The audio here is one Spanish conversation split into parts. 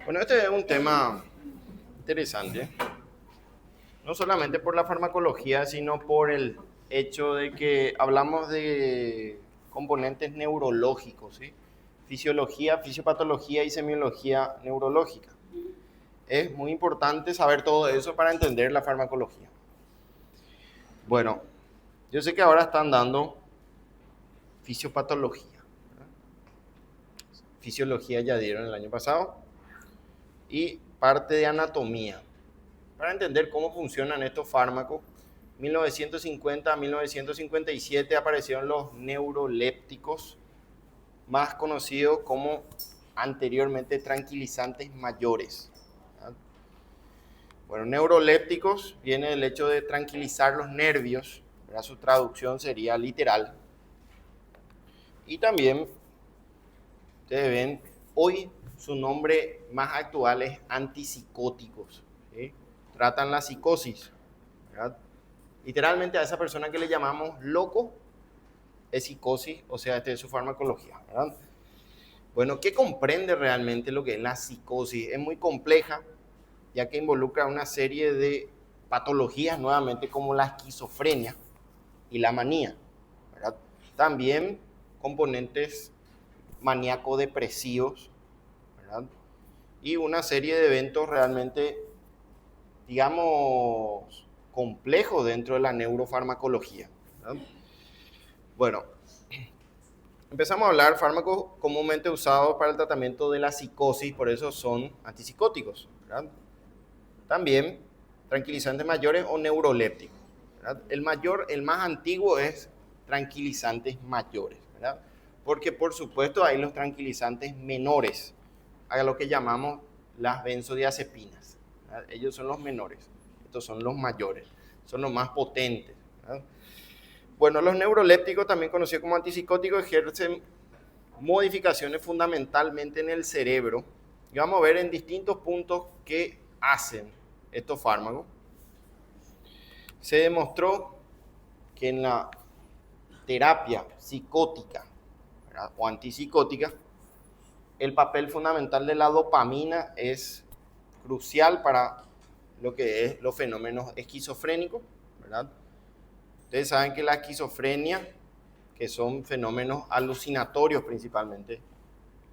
Bueno, este es un tema interesante, no solamente por la farmacología, sino por el hecho de que hablamos de componentes neurológicos, ¿sí? Fisiología, fisiopatología y semiología neurológica. Es muy importante saber todo eso para entender la farmacología. Bueno, yo sé que ahora están dando fisiopatología, ¿verdad? Fisiología ya dieron el año pasado y parte de anatomía. Para entender cómo funcionan estos fármacos, 1950 a 1957 aparecieron los neurolépticos, más conocidos como anteriormente tranquilizantes mayores. Bueno, neurolépticos viene del hecho de tranquilizar los nervios, ¿verdad? Su traducción sería literal. Y también, ustedes ven, hoy su nombre más actual es antipsicóticos, ¿sí? Tratan la psicosis, ¿verdad? Literalmente a esa persona que le llamamos loco es psicosis, o sea, esta es su farmacología, ¿verdad? Bueno, ¿qué comprende realmente lo que es la psicosis? Es muy compleja, ya que involucra una serie de patologías, nuevamente, como la esquizofrenia y la manía, ¿verdad? También componentes maníaco-depresivos, ¿verdad? Y una serie de eventos realmente, digamos, complejos dentro de la neurofarmacología, ¿verdad? Bueno, empezamos a hablar fármacos comúnmente usados para el tratamiento de la psicosis, por eso son antipsicóticos, ¿verdad? También tranquilizantes mayores o neurolépticos, ¿verdad? El más antiguo es tranquilizantes mayores, ¿verdad? Porque por supuesto hay los tranquilizantes menores, a lo que llamamos las benzodiazepinas, ¿verdad? Ellos son los menores, estos son los mayores, son los más potentes, ¿verdad? Bueno, los neurolépticos, también conocidos como antipsicóticos, ejercen modificaciones fundamentalmente en el cerebro. Y vamos a ver en distintos puntos qué hacen estos fármacos. Se demostró que en la terapia psicótica, ¿verdad?, o antipsicótica, el papel fundamental de la dopamina es crucial para lo que es los fenómenos esquizofrénicos, ¿verdad? Ustedes saben que la esquizofrenia, que son fenómenos alucinatorios principalmente,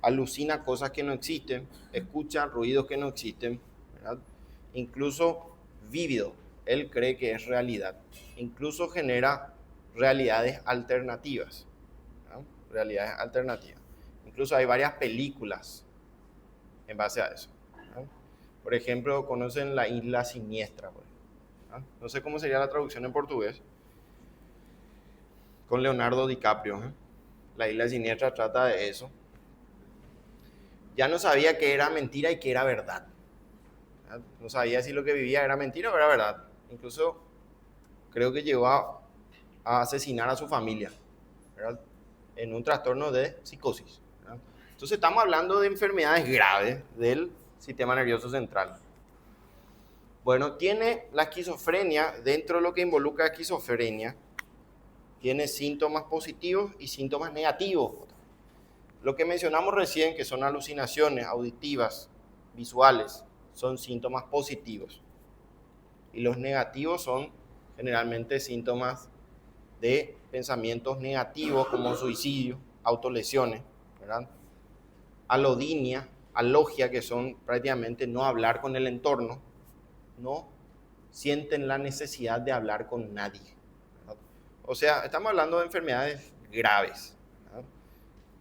alucina cosas que no existen, escucha ruidos que no existen, ¿verdad? Incluso vívido, él cree que es realidad, incluso genera realidades alternativas, ¿verdad? Realidades alternativas. Incluso hay varias películas en base a eso, ¿verdad? Por ejemplo, conocen La Isla Siniestra, ¿verdad? No sé cómo sería la traducción en portugués, con Leonardo DiCaprio, ¿eh? La Isla Siniestra trata de eso. Ya no sabía qué era mentira y qué era verdad. ¿Verdad? No sabía si lo que vivía era mentira o era verdad. Incluso creo que llegó a asesinar a su familia, ¿verdad?, en un trastorno de psicosis, ¿verdad? Entonces estamos hablando de enfermedades graves del sistema nervioso central. Bueno, tiene la esquizofrenia, dentro de lo que involucra esquizofrenia, tiene síntomas positivos y síntomas negativos. Lo que mencionamos recién, que son alucinaciones auditivas, visuales, son síntomas positivos. Y los negativos son generalmente síntomas de pensamientos negativos como suicidio, autolesiones, ¿verdad? Alodinia, alogia, que son prácticamente no hablar con el entorno, no sienten la necesidad de hablar con nadie, ¿verdad? O sea, estamos hablando de enfermedades graves, ¿verdad?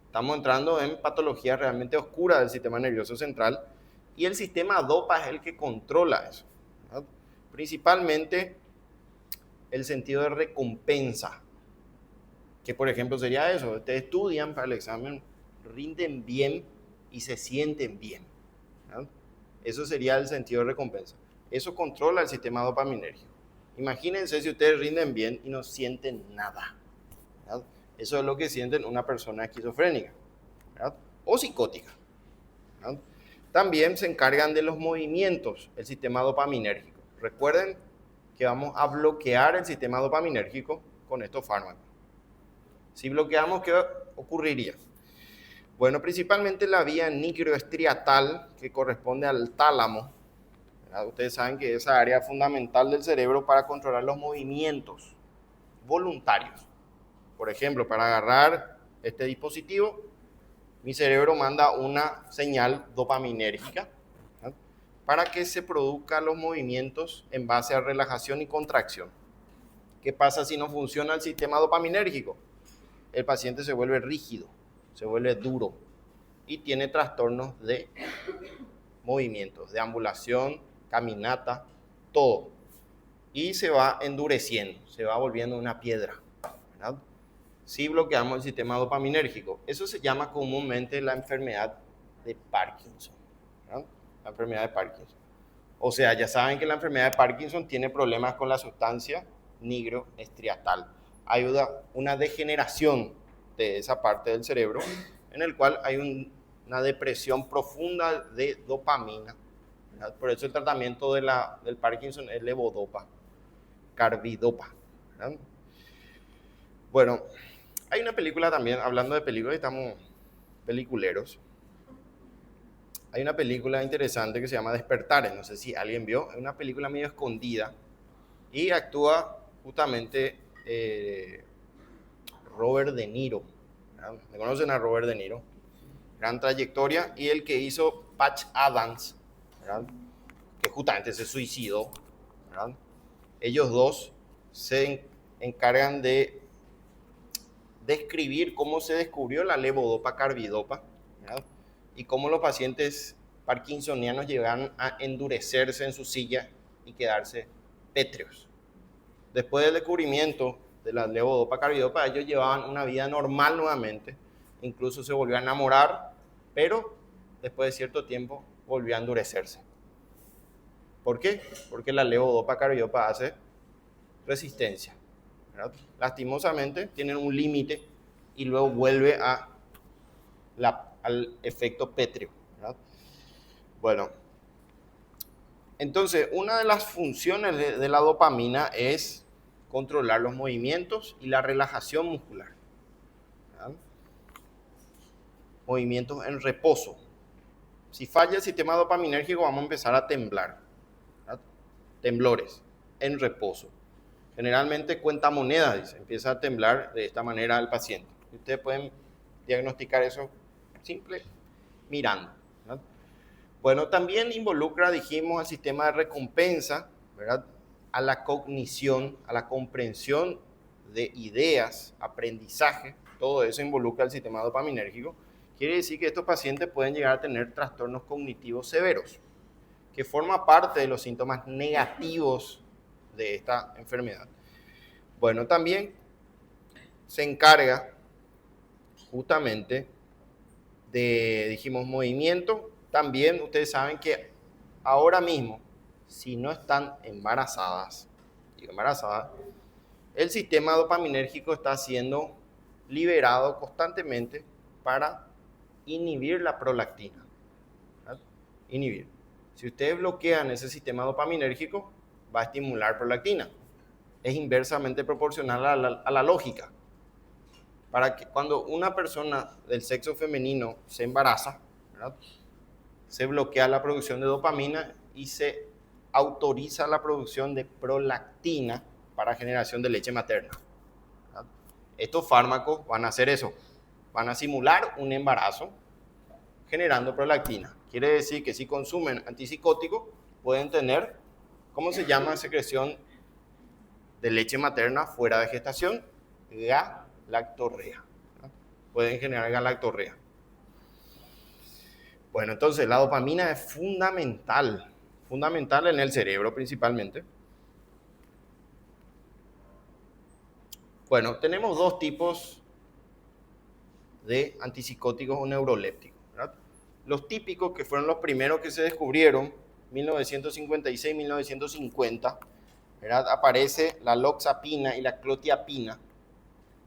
Estamos entrando en patologías realmente oscuras del sistema nervioso central y el sistema DOPA es el que controla eso, ¿verdad? Principalmente el sentido de recompensa, que por ejemplo sería eso: ustedes estudian para el examen, rinden bien y se sienten bien, ¿verdad? Eso sería el sentido de recompensa. Eso controla el sistema dopaminérgico. Imagínense si ustedes rinden bien y no sienten nada, ¿verdad? Eso es lo que sienten una persona esquizofrénica, ¿verdad?, o psicótica, ¿verdad? También se encargan de los movimientos, el sistema dopaminérgico. Recuerden que vamos a bloquear el sistema dopaminérgico con estos fármacos. Si bloqueamos, ¿qué ocurriría? Bueno, principalmente la vía nigroestriatal, que corresponde al tálamo. ¿Verdad? Ustedes saben que esa área fundamental del cerebro para controlar los movimientos voluntarios. Por ejemplo, para agarrar este dispositivo, mi cerebro manda una señal dopaminérgica, ¿verdad?, para que se produzcan los movimientos en base a relajación y contracción. ¿Qué pasa si no funciona el sistema dopaminérgico? El paciente se vuelve rígido, se vuelve duro y tiene trastornos de movimientos, de ambulación, caminata, todo. Y se va endureciendo, se va volviendo una piedra, ¿verdad? Si bloqueamos el sistema dopaminérgico. Eso se llama comúnmente la enfermedad de Parkinson, ¿verdad? La enfermedad de Parkinson. O sea, ya saben que la enfermedad de Parkinson tiene problemas con la sustancia nigroestriatal. Hay una degeneración de esa parte del cerebro en el cual hay una depresión profunda de dopamina, ¿verdad? Por eso el tratamiento del Parkinson es levodopa, carbidopa, ¿verdad? Bueno, hay una película también, hablando de películas, estamos peliculeros. Hay una película interesante que se llama Despertares, no sé si alguien vio, es una película medio escondida y actúa justamente Robert De Niro. ¿Verdad? ¿Me conocen a Robert De Niro? Gran trayectoria, y el que hizo Patch Adams, ¿verdad?, que justamente se suicidó, ¿verdad? Ellos dos se encargan de describir cómo se descubrió la levodopa carbidopa, ¿verdad?, y cómo los pacientes parkinsonianos llegan a endurecerse en su silla y quedarse pétreos. Después del descubrimiento de la levodopa carbidopa, ellos llevaban una vida normal nuevamente, incluso se volvió a enamorar, pero después de cierto tiempo volvió a endurecerse. ¿Por qué? Porque la levodopa carbidopa hace resistencia, ¿verdad? Lastimosamente tienen un límite y luego vuelve al efecto pétreo, ¿verdad? Bueno, entonces una de las funciones de la dopamina es controlar los movimientos y la relajación muscular, ¿verdad? Movimientos en reposo. Si falla el sistema dopaminérgico, vamos a empezar a temblar, ¿verdad? Temblores en reposo. Generalmente cuenta monedas, dice, empieza a temblar de esta manera el paciente. Ustedes pueden diagnosticar eso simple mirando, ¿verdad? Bueno, también involucra, dijimos, al sistema de recompensa, ¿verdad?, a la cognición, a la comprensión de ideas, aprendizaje, todo eso involucra al sistema dopaminérgico. Quiere decir que estos pacientes pueden llegar a tener trastornos cognitivos severos, que forma parte de los síntomas negativos de esta enfermedad. Bueno, también se encarga justamente de, dijimos, movimiento. También ustedes saben que ahora mismo, si no están embarazadas, el sistema dopaminérgico está siendo liberado constantemente para inhibir la prolactina, ¿verdad? Inhibir. Si ustedes bloquean ese sistema dopaminérgico, va a estimular prolactina. Es inversamente proporcional a la lógica. Para que cuando una persona del sexo femenino se embaraza, ¿verdad?, se bloquea la producción de dopamina y se autoriza la producción de prolactina para generación de leche materna, ¿verdad? Estos fármacos van a hacer eso, van a simular un embarazo generando prolactina. Quiere decir que si consumen antipsicóticos pueden tener, ¿cómo se llama? Secreción de leche materna fuera de gestación, galactorrea, ¿verdad? Pueden generar galactorrea. Bueno, entonces la dopamina es fundamental en el cerebro principalmente. Bueno, tenemos dos tipos de antipsicóticos o neurolépticos, ¿verdad? Los típicos, que fueron los primeros que se descubrieron, 1956-1950, ¿verdad? Aparece la loxapina y la clotiapina,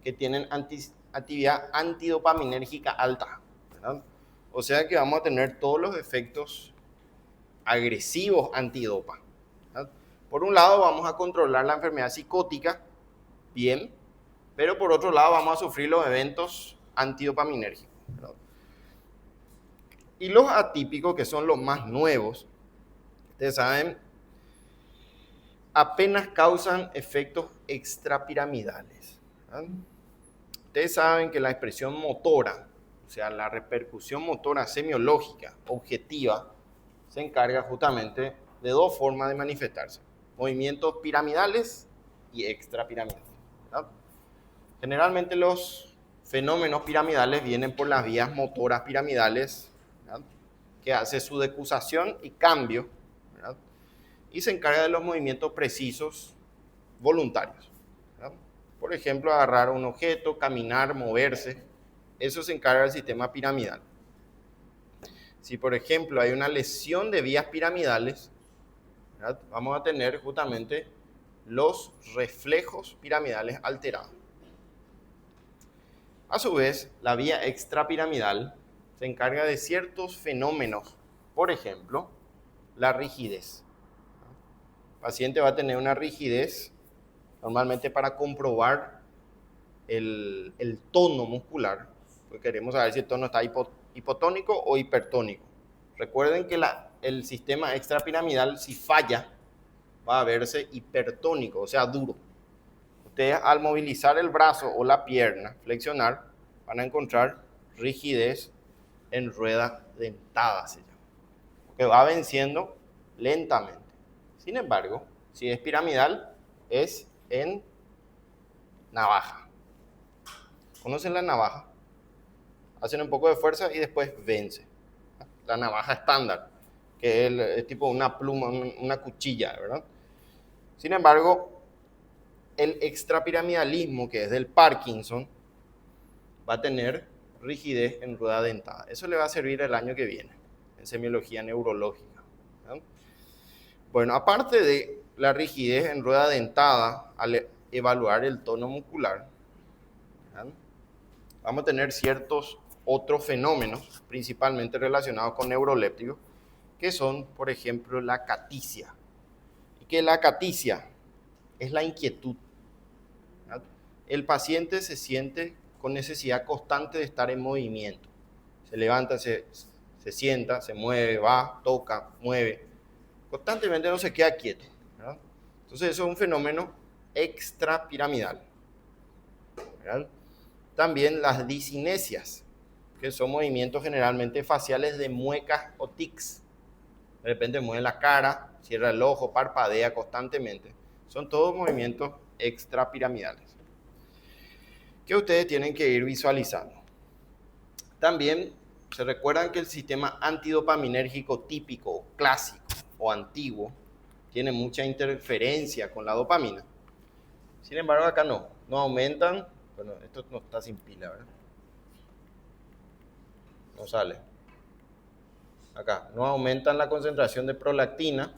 que tienen actividad antidopaminérgica alta, ¿verdad? O sea que vamos a tener todos los efectos agresivos antidopa, ¿verdad? Por un lado vamos a controlar la enfermedad psicótica, bien, pero por otro lado vamos a sufrir los eventos antidopaminérgicos, ¿verdad? Y los atípicos, que son los más nuevos, ustedes saben, apenas causan efectos extrapiramidales. ¿Verdad? Ustedes saben que la expresión motora, o sea, la repercusión motora semiológica objetiva, se encarga justamente de dos formas de manifestarse: movimientos piramidales y extrapiramidales. ¿Verdad? Generalmente los fenómenos piramidales vienen por las vías motoras piramidales, ¿verdad?, que hace su decusación y cambio, ¿verdad?, y se encarga de los movimientos precisos voluntarios, ¿verdad? Por ejemplo, agarrar un objeto, caminar, moverse, eso se encarga del sistema piramidal. Si, por ejemplo, hay una lesión de vías piramidales, ¿verdad?, vamos a tener justamente los reflejos piramidales alterados. A su vez, la vía extrapiramidal se encarga de ciertos fenómenos, por ejemplo, la rigidez. El paciente va a tener una rigidez normalmente para comprobar el tono muscular, porque queremos saber si el tono está hipotónico o hipertónico. Recuerden que el sistema extrapiramidal, si falla, va a verse hipertónico, o sea, duro. Ustedes, al movilizar el brazo o la pierna, flexionar, van a encontrar rigidez en rueda dentada, se llama, que va venciendo lentamente. Sin embargo, si es piramidal, es en navaja. ¿Conocen la navaja? Hacen un poco de fuerza y después vence. La navaja estándar, que es tipo una pluma, una cuchilla, ¿verdad? Sin embargo, el extrapiramidalismo, que es del Parkinson, va a tener rigidez en rueda dentada. Eso le va a servir el año que viene, en semiología neurológica, ¿verdad? Bueno, aparte de la rigidez en rueda dentada, al evaluar el tono muscular, ¿verdad?, vamos a tener ciertos otros fenómenos, principalmente relacionados con neurolépticos, que son, por ejemplo, la acaticia. Y que la acaticia es la inquietud, ¿verdad? El paciente se siente con necesidad constante de estar en movimiento. Se levanta, se sienta, se mueve, va, toca, mueve. Constantemente no se queda quieto, ¿verdad? Entonces eso es un fenómeno extrapiramidal, ¿verdad? También las discinesias, que son movimientos generalmente faciales de muecas o tics. De repente mueve la cara, cierra el ojo, parpadea constantemente. Son todos movimientos extrapiramidales que ustedes tienen que ir visualizando. También se recuerdan que el sistema antidopaminérgico típico, clásico o antiguo tiene mucha interferencia con la dopamina. Sin embargo, acá no aumentan. Bueno, esto no está sin pila, ¿verdad? No sale. Acá, no aumentan la concentración de prolactina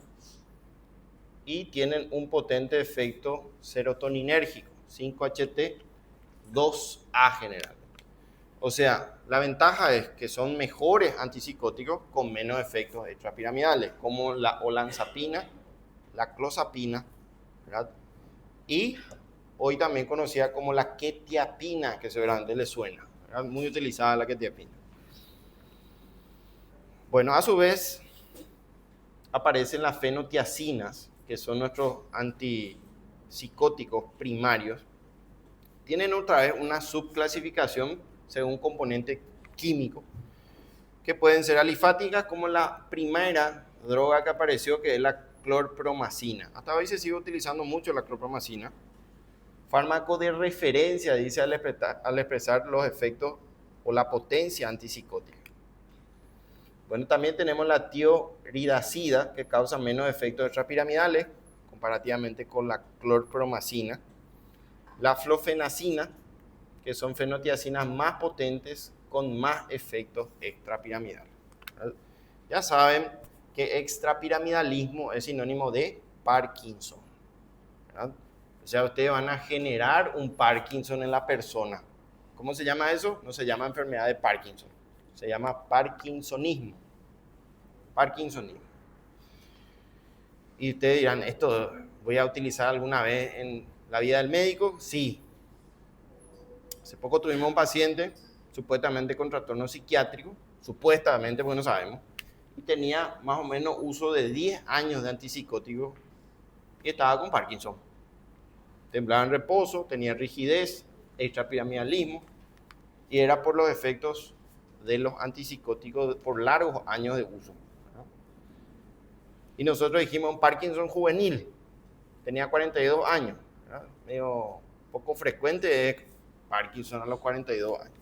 y tienen un potente efecto serotoninérgico, 5-HT2A generalmente. O sea, la ventaja es que son mejores antipsicóticos con menos efectos extrapiramidales, como la olanzapina, la clozapina, ¿verdad?, y hoy también conocida como la quetiapina, que seguramente les suena, ¿verdad? Muy utilizada la quetiapina. Bueno, a su vez, aparecen las fenotiacinas, que son nuestros antipsicóticos primarios. Tienen otra vez una subclasificación según componente químico, que pueden ser alifáticas, como la primera droga que apareció, que es la clorpromacina. Hasta hoy se sigue utilizando mucho la clorpromacina. Fármaco de referencia, dice, al expresar los efectos o la potencia antipsicótica. Bueno, también tenemos la tioridazida, que causa menos efectos extrapiramidales comparativamente con la clorpromacina. La flofenacina, que son fenotiacinas más potentes con más efectos extrapiramidales. Ya saben que extrapiramidalismo es sinónimo de Parkinson, ¿verdad? O sea, ustedes van a generar un Parkinson en la persona. ¿Cómo se llama eso? No se llama enfermedad de Parkinson, se llama parkinsonismo. Parkinsonismo. Y ustedes dirán, ¿esto voy a utilizar alguna vez en la vida del médico? Sí. Hace poco tuvimos un paciente supuestamente con trastorno psiquiátrico, supuestamente, porque no sabemos, y tenía más o menos uso de 10 años de antipsicótico y estaba con Parkinson. Temblaba en reposo, tenía rigidez, extrapiramidalismo, y era por los efectos de los antipsicóticos por largos años de uso. Y nosotros dijimos un Parkinson juvenil, tenía 42 años, ¿verdad? Medio poco frecuente es Parkinson a los 42 años.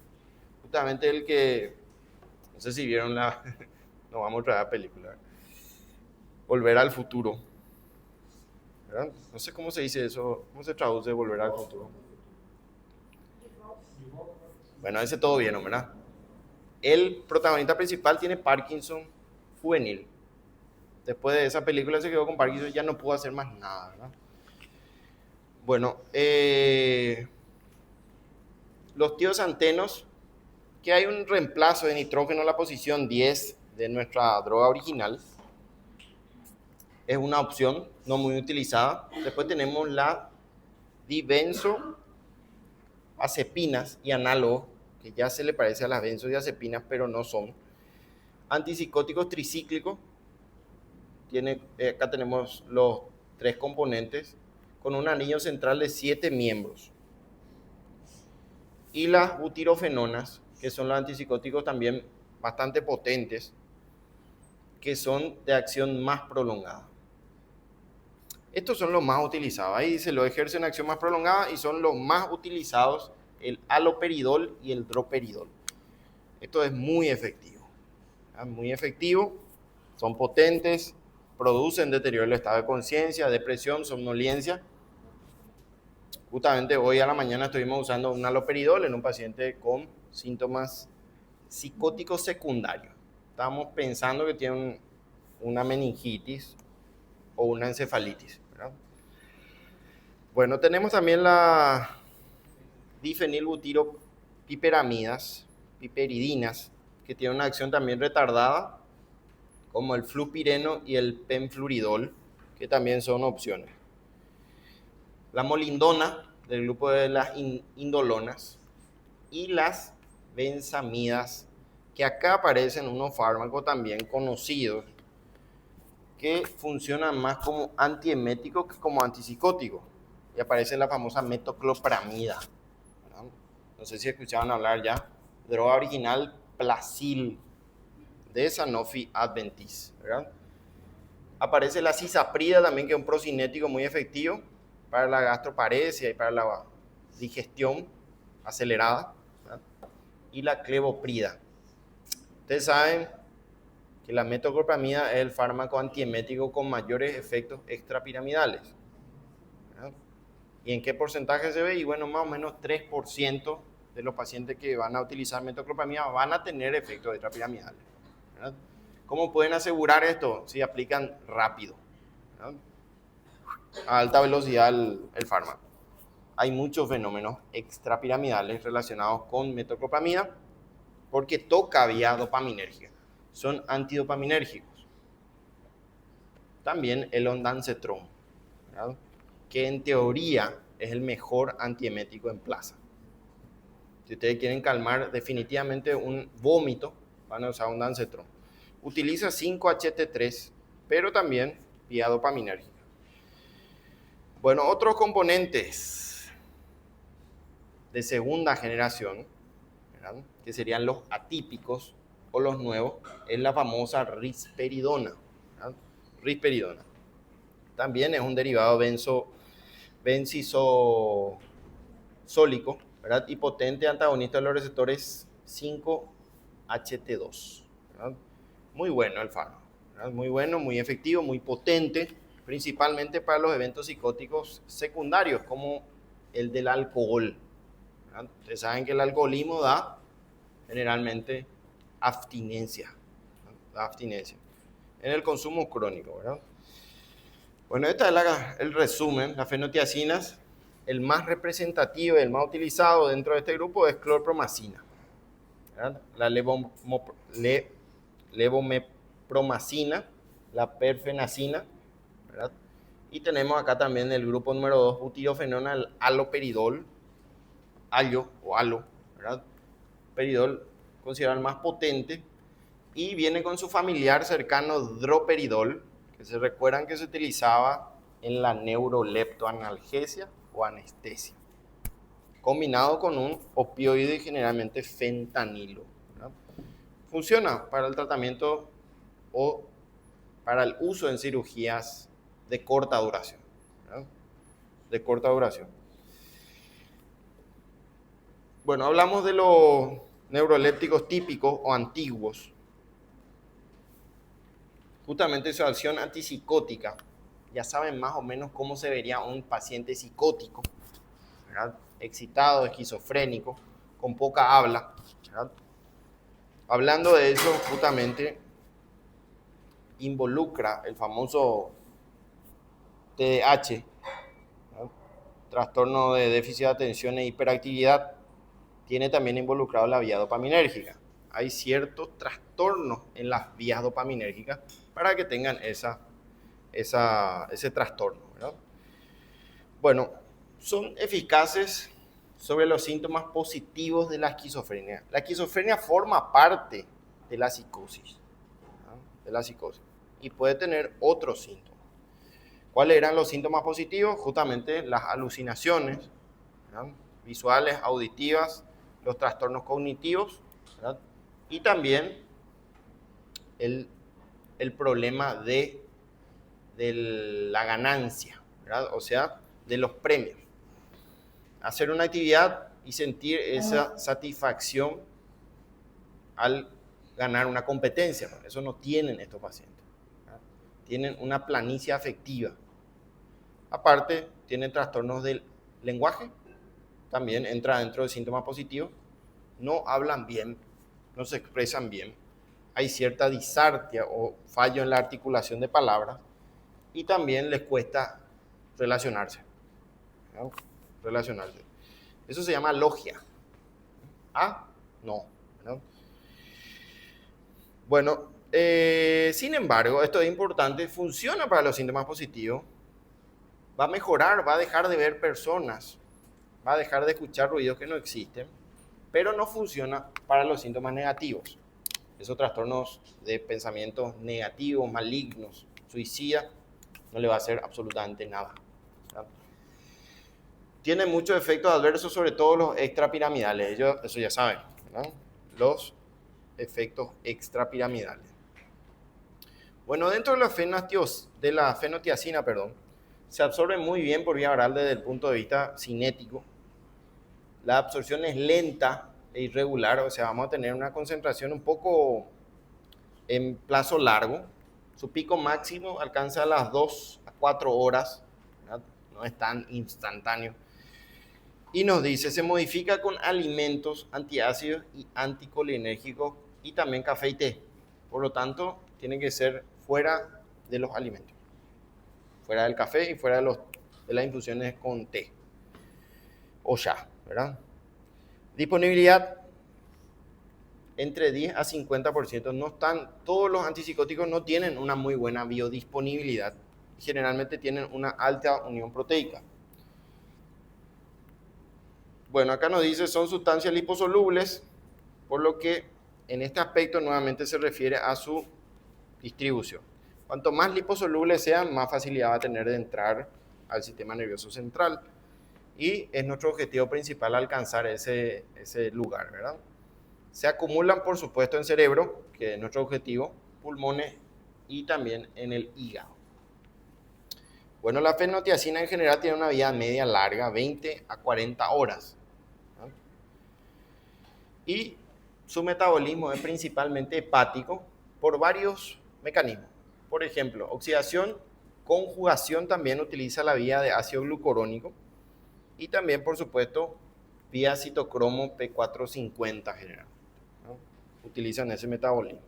Justamente el que, no sé si vieron la, no vamos a traer la película, Volver al futuro, ¿verdad? No sé cómo se dice eso, cómo se traduce Volver al futuro. Bueno, ese todo bien, ¿verdad? El protagonista principal tiene Parkinson juvenil. Después de esa película se quedó con Parkinson y ya no pudo hacer más nada, ¿verdad? Bueno, los tiosantenos, que hay un reemplazo de nitrógeno en la posición 10 de nuestra droga original, es una opción no muy utilizada. Después tenemos la dibenzoazepinas y análogos, que ya se le parece a las benzodiazepinas, pero no son. Antipsicóticos tricíclicos, acá tenemos los 3 componentes, con un anillo central de 7 miembros. Y las butirofenonas, que son los antipsicóticos también bastante potentes, que son de acción más prolongada. Estos son los más utilizados. Ahí dice, lo ejercen acción más prolongada y son los más utilizados, el haloperidol y el droperidol. Esto es muy efectivo. Muy efectivo, son potentes, producen deterioro del estado de conciencia, depresión, somnolencia. Justamente hoy a la mañana estuvimos usando un haloperidol en un paciente con síntomas psicóticos secundarios. Estábamos pensando que tiene una meningitis o una encefalitis, ¿verdad? Bueno, tenemos también la difenilbutiropiperidinas, que tiene una acción también retardada, como el flupireno y el penfluridol, que también son opciones. La molindona, del grupo de las indolonas, y las benzamidas, que acá aparecen unos fármacos también conocidos, que funcionan más como antieméticos que como antipsicóticos. Y aparece la famosa metoclopramida. No sé si escuchaban hablar ya. Droga original Placil, de Sanofi Adventis, ¿verdad? Aparece la cisaprida también, que es un procinético muy efectivo para la gastroparesia y para la digestión acelerada, ¿verdad? Y la clevoprida. Ustedes saben que la metoclopramida es el fármaco antiemético con mayores efectos extrapiramidales, ¿verdad? ¿Y en qué porcentaje se ve? Y bueno, más o menos 3% de los pacientes que van a utilizar metoclopramida van a tener efectos extrapiramidales, ¿verdad? ¿Cómo pueden asegurar esto? Si aplican rápido, ¿verdad? A alta velocidad el fármaco. Hay muchos fenómenos extrapiramidales relacionados con metoclopramida porque toca vía dopaminérgica. Son antidopaminérgicos. También el ondansetron, ¿verdad? Que en teoría es el mejor antiemético en plaza. Si ustedes quieren calmar definitivamente un vómito, van a usar ondansetron. Utiliza 5-HT3, pero también vía dopaminérgica. Bueno, otros componentes de segunda generación, ¿verdad?, que serían los atípicos o los nuevos, es la famosa risperidona, ¿verdad? Risperidona. También es un derivado benzisosólico, ¿verdad?, y potente antagonista de los receptores 5-HT2, ¿verdad? Muy bueno el fármaco, ¿verdad? Muy bueno, muy efectivo, muy potente, principalmente para los eventos psicóticos secundarios, como el del alcohol, ¿verdad? Ustedes saben que el alcoholismo da generalmente abstinencia, ¿verdad? Da abstinencia en el consumo crónico, ¿verdad? Bueno, este es el resumen. Las fenotiacinas, el más representativo y el más utilizado dentro de este grupo es clorpromacina, ¿verdad? La levomepromacina, la perfenacina, ¿verdad? Y tenemos acá también el grupo número 2, butirofenona, el haloperidol, halo, ¿verdad? Peridol considerado el más potente, y viene con su familiar cercano droperidol, que se recuerdan que se utilizaba en la neuroleptoanalgesia o anestesia, combinado con un opioide, generalmente fentanilo, ¿verdad? Funciona para el tratamiento o para el uso en cirugías de corta duración, ¿verdad? De corta duración. Bueno, hablamos de los neurolépticos típicos o antiguos. Justamente su acción antipsicótica. Ya saben más o menos cómo se vería un paciente psicótico, ¿verdad? Excitado, esquizofrénico, con poca habla, ¿verdad? Hablando de eso, justamente involucra el famoso TDAH, ¿verdad? Trastorno de déficit de atención e hiperactividad. Tiene también involucrado la vía dopaminérgica. Hay ciertos trastornos en las vías dopaminérgicas para que tengan ese trastorno, ¿verdad? Bueno, son eficaces sobre los síntomas positivos de la esquizofrenia. La esquizofrenia forma parte de la psicosis, ¿verdad? De la psicosis, y puede tener otros síntomas. ¿Cuáles eran los síntomas positivos? Justamente las alucinaciones, ¿verdad? Visuales, auditivas, los trastornos cognitivos, ¿verdad? Y también el problema de la ganancia, ¿verdad? O sea, de los premios. Hacer una actividad y sentir esa satisfacción al ganar una competencia. Eso no tienen estos pacientes, ¿verdad? Tienen una planicie afectiva. Aparte, tienen trastornos del lenguaje, también entra dentro de síntomas positivos. No hablan bien, no se expresan bien. Hay cierta disartia o fallo en la articulación de palabras y también les cuesta relacionarse, ¿no? Relacionarse. Eso se llama logia. Ah, no, ¿no? Bueno, sin embargo, esto es importante, funciona para los síntomas positivos, va a mejorar, va a dejar de ver personas, va a dejar de escuchar ruidos que no existen, pero no funciona para los síntomas negativos. Esos trastornos de pensamientos negativos, malignos, suicidas, no le va a hacer absolutamente nada, ¿verdad? Tiene muchos efectos adversos, sobre todo los extrapiramidales. Ellos, eso ya saben, ¿verdad? Los efectos extrapiramidales. Bueno, dentro de la fenotiazina, se absorbe muy bien por vía oral desde el punto de vista cinético. La absorción es lenta e irregular, o sea, vamos a tener una concentración un poco en plazo largo. Su pico máximo alcanza las 2 a 4 horas, ¿verdad? No es tan instantáneo. Y nos dice, se modifica con alimentos antiácidos y anticolinérgicos y también café y té. Por lo tanto, tiene que ser fuera de los alimentos, fuera del café y fuera de las infusiones con té o ya, ¿verdad? Disponibilidad entre 10 a 50%. No están, todos los antipsicóticos no tienen una muy buena biodisponibilidad. Generalmente tienen una alta unión proteica. Bueno, acá nos dice son sustancias liposolubles, por lo que en este aspecto nuevamente se refiere a su distribución. Cuanto más liposolubles sean, más facilidad va a tener de entrar al sistema nervioso central. Y es nuestro objetivo principal alcanzar ese lugar, ¿verdad? Se acumulan, por supuesto, en cerebro, que es nuestro objetivo, pulmones y también en el hígado. Bueno, la fenotiazina en general tiene una vida media larga, 20 a 40 horas, ¿no? Y su metabolismo es principalmente hepático por varios mecanismos. Por ejemplo, oxidación, conjugación también utiliza la vía de ácido glucurónico y también, por supuesto, vía citocromo P450 general, ¿no? Utilizan ese metabolismo.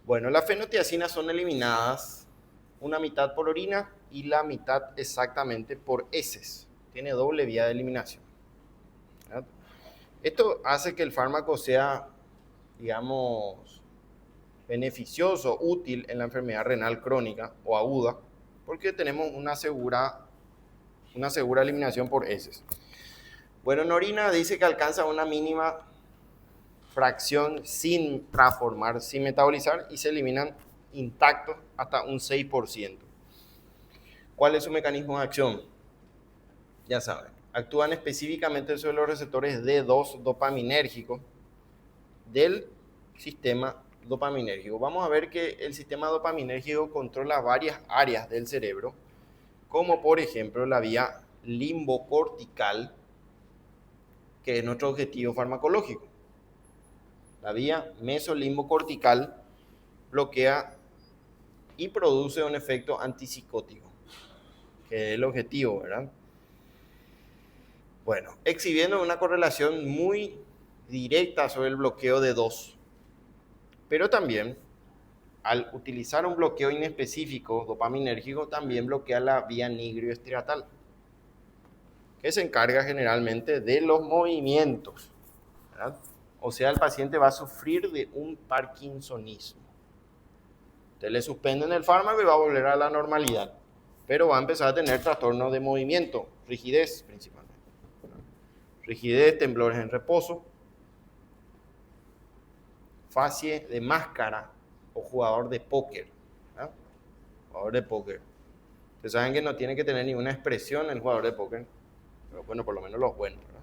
Bueno, las fenotiacinas son eliminadas una mitad por orina y la mitad exactamente por heces. Tiene doble vía de eliminación, ¿verdad? Esto hace que el fármaco sea, digamos, beneficioso, útil en la enfermedad renal crónica o aguda, porque tenemos una segura eliminación por heces. Bueno, en orina dice que alcanza una mínima fracción sin transformar, sin metabolizar, y se eliminan intactos hasta un 6%. ¿Cuál es su mecanismo de acción? Ya saben, actúan específicamente sobre los receptores D2 dopaminérgicos del sistema dopaminérgico. Vamos a ver que el sistema dopaminérgico controla varias áreas del cerebro, como por ejemplo la vía limbocortical, que es nuestro objetivo farmacológico. La vía mesolimbocortical bloquea y produce un efecto antipsicótico, que es el objetivo, ¿verdad? Bueno, exhibiendo una correlación muy directa sobre el bloqueo de D2. Pero también, al utilizar un bloqueo inespecífico dopaminérgico, también bloquea la vía nigroestriatal, que se encarga generalmente de los movimientos, ¿verdad? O sea, el paciente va a sufrir de un parkinsonismo. Usted le suspenden el fármaco y va a volver a la normalidad, pero va a empezar a tener trastornos de movimiento, rigidez principalmente. Rigidez, temblores en reposo, facie de máscara o jugador de póker. ¿Ah? Jugador de póker. Ustedes saben que no tiene que tener ninguna expresión el jugador de póker, pero bueno, por lo menos los buenos, ¿verdad?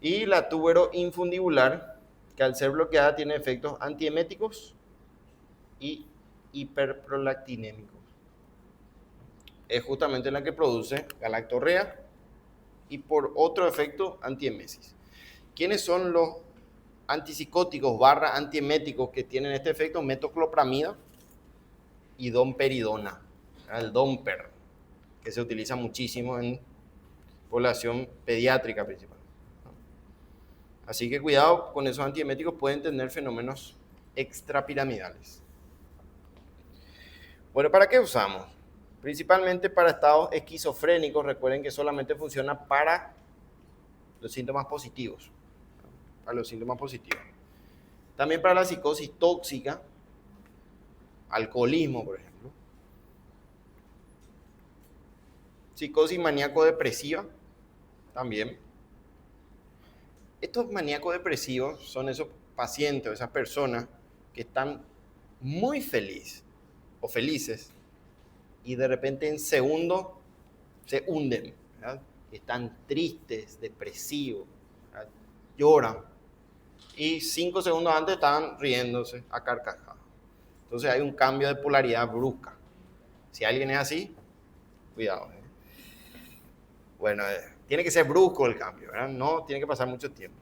Y la tuberoinfundibular, que al ser bloqueada tiene efectos antieméticos y hiperprolactinémicos. Es justamente la que produce galactorrea y por otro efecto antiemesis. ¿Quiénes son los antipsicóticos / antieméticos que tienen este efecto? Metoclopramida y domperidona, el Domper, que se utiliza muchísimo en población pediátrica principalmente. Así que cuidado con esos antieméticos, pueden tener fenómenos extrapiramidales. Bueno, ¿para qué usamos? Principalmente para estados esquizofrénicos. Recuerden que solamente funciona para los síntomas positivos. Para los síntomas positivos. También para la psicosis tóxica, alcoholismo, por ejemplo. Psicosis maníaco-depresiva, también. Estos maníacos depresivos son esos pacientes o esas personas que están muy felices o felices y de repente en segundo se hunden, ¿verdad? Están tristes, depresivos, ¿verdad? Lloran y 5 segundos antes estaban riéndose a carcajadas. Entonces hay un cambio de polaridad brusca. Si alguien es así, cuidado. Bueno, tiene que ser brusco el cambio, ¿verdad? No tiene que pasar mucho tiempo.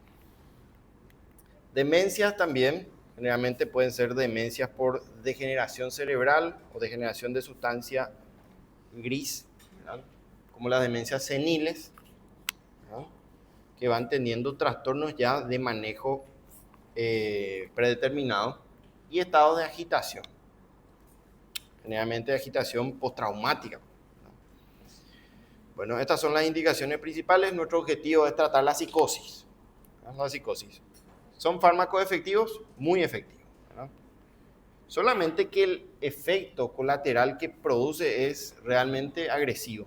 Demencias también, generalmente pueden ser demencias por degeneración cerebral o degeneración de sustancia gris, ¿verdad? Como las demencias seniles, ¿verdad? Que van teniendo trastornos ya de manejo predeterminado y estados de agitación, generalmente de agitación postraumática. Bueno, estas son las indicaciones principales. Nuestro objetivo es tratar la psicosis. La psicosis. ¿Son fármacos efectivos? Muy efectivos, ¿verdad? Solamente que el efecto colateral que produce es realmente agresivo.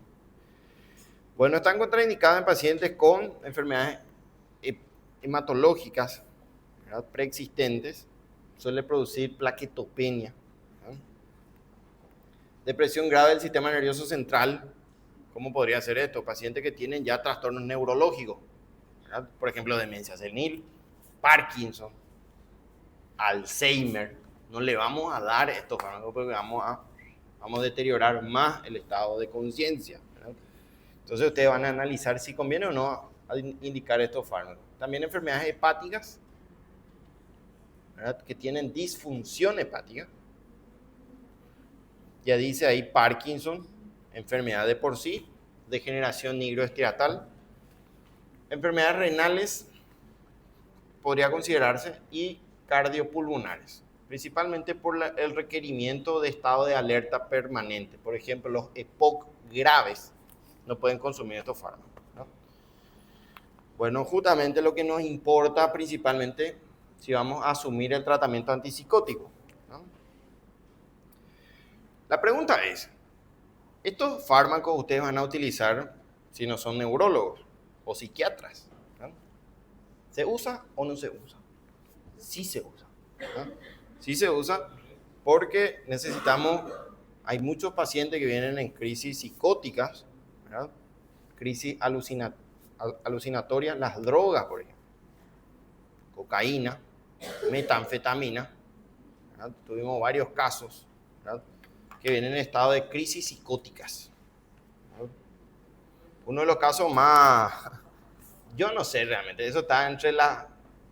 Bueno, están contraindicados en pacientes con enfermedades hematológicas, ¿verdad? Preexistentes. Suele producir plaquetopenia, ¿verdad? Depresión grave del sistema nervioso central. ¿Cómo podría ser esto? Pacientes que tienen ya trastornos neurológicos, ¿verdad? Por ejemplo, demencia senil, Parkinson, Alzheimer. No le vamos a dar estos fármacos porque vamos a deteriorar más el estado de conciencia, ¿verdad? Entonces ustedes van a analizar si conviene o no indicar estos fármacos. También enfermedades hepáticas, ¿verdad? Que tienen disfunción hepática. Ya dice ahí Parkinson, enfermedad de por sí, degeneración nigroestriatal, enfermedades renales podría considerarse y cardiopulmonares, principalmente por el requerimiento de estado de alerta permanente. Por ejemplo, los EPOC graves no pueden consumir estos fármacos, ¿no? Bueno, justamente lo que nos importa principalmente si vamos a asumir el tratamiento antipsicótico, ¿no? La pregunta es, ¿estos fármacos ustedes van a utilizar si no son neurólogos o psiquiatras, ¿no? ¿Se usa o no se usa? Sí se usa. ¿Verdad? Sí se usa porque hay muchos pacientes que vienen en crisis psicóticas, ¿verdad? Crisis alucinatorias, las drogas, por ejemplo, cocaína, metanfetamina, ¿verdad? Tuvimos varios casos, ¿verdad?, que vienen en estado de crisis psicóticas. ¿Verdad? Uno de los casos más, yo no sé realmente, eso está entre la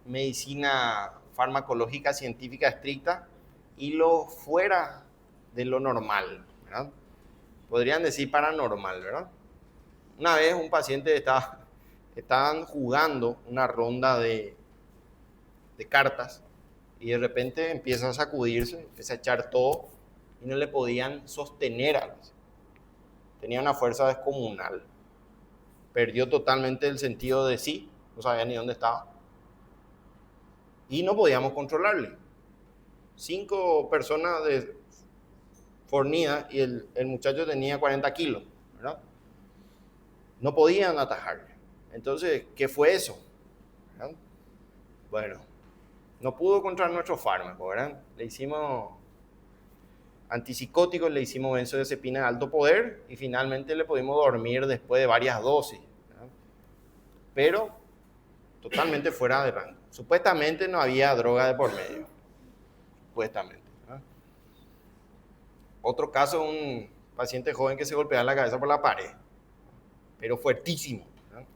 medicina farmacológica científica estricta y lo fuera de lo normal, ¿verdad? Podrían decir paranormal, ¿verdad? Una vez un paciente estaban jugando una ronda de cartas y de repente empieza a sacudirse, empieza a echar todo y no le podían sostener a las. Tenía una fuerza descomunal. Perdió totalmente el sentido de sí, no sabía ni dónde estaba. Y no podíamos controlarle. 5 personas fornidas y el muchacho tenía 40 kilos, ¿verdad? No podían atajarle. Entonces, ¿qué fue eso? ¿Verdad? Bueno, no pudo contra nuestro fármaco, ¿verdad? Le hicimos antipsicóticos, le hicimos benzodiazepina de alto poder y finalmente le pudimos dormir después de varias dosis, ¿verdad? Pero totalmente fuera de rango. Supuestamente no había droga de por medio. Supuestamente, ¿verdad? Otro caso, un paciente joven que se golpeaba la cabeza por la pared, pero fuertísimo, ¿verdad?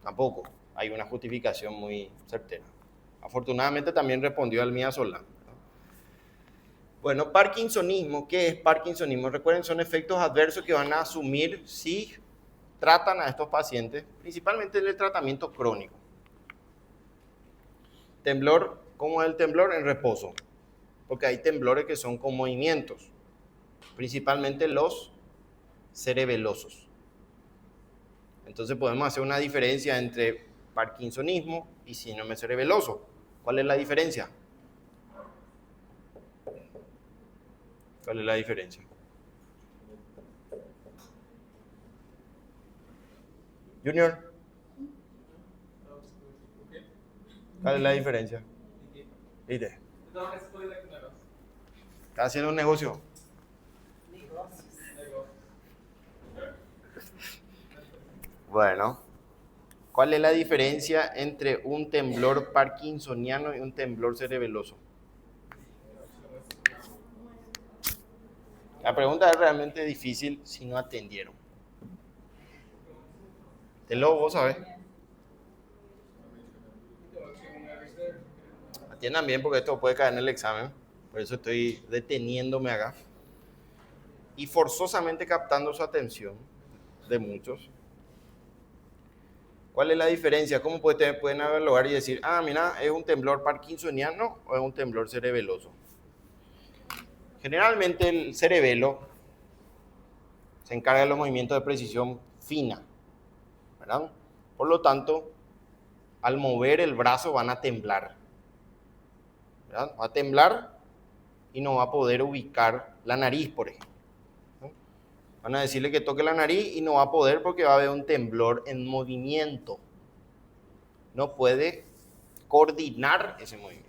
Tampoco hay una justificación muy certera. Afortunadamente también respondió al midazolam. Bueno, parkinsonismo. ¿Qué es parkinsonismo? Recuerden, son efectos adversos que van a asumir si tratan a estos pacientes, principalmente en el tratamiento crónico. Temblor, ¿cómo es el temblor? En reposo, porque hay temblores que son con movimientos, principalmente los cerebelosos. Entonces podemos hacer una diferencia entre parkinsonismo y síndrome cerebeloso. ¿Cuál es la diferencia? ¿Cuál es la diferencia? Junior, ¿cuál es la diferencia? ¿Viste? ¿Estás haciendo un negocio? Bueno, ¿cuál es la diferencia entre un temblor parkinsoniano y un temblor cerebeloso? La pregunta es realmente difícil si no atendieron. Vos sabés. Atiendan bien porque esto puede caer en el examen. Por eso estoy deteniéndome acá. Y forzosamente captando su atención de muchos. ¿Cuál es la diferencia? ¿Cómo pueden evaluar y decir, mira, es un temblor parkinsoniano o es un temblor cerebeloso? Generalmente el cerebelo se encarga de los movimientos de precisión fina, ¿verdad? Por lo tanto, al mover el brazo van a temblar, ¿verdad? Va a temblar y no va a poder ubicar la nariz, por ejemplo. Van a decirle que toque la nariz y no va a poder porque va a haber un temblor en movimiento. No puede coordinar ese movimiento.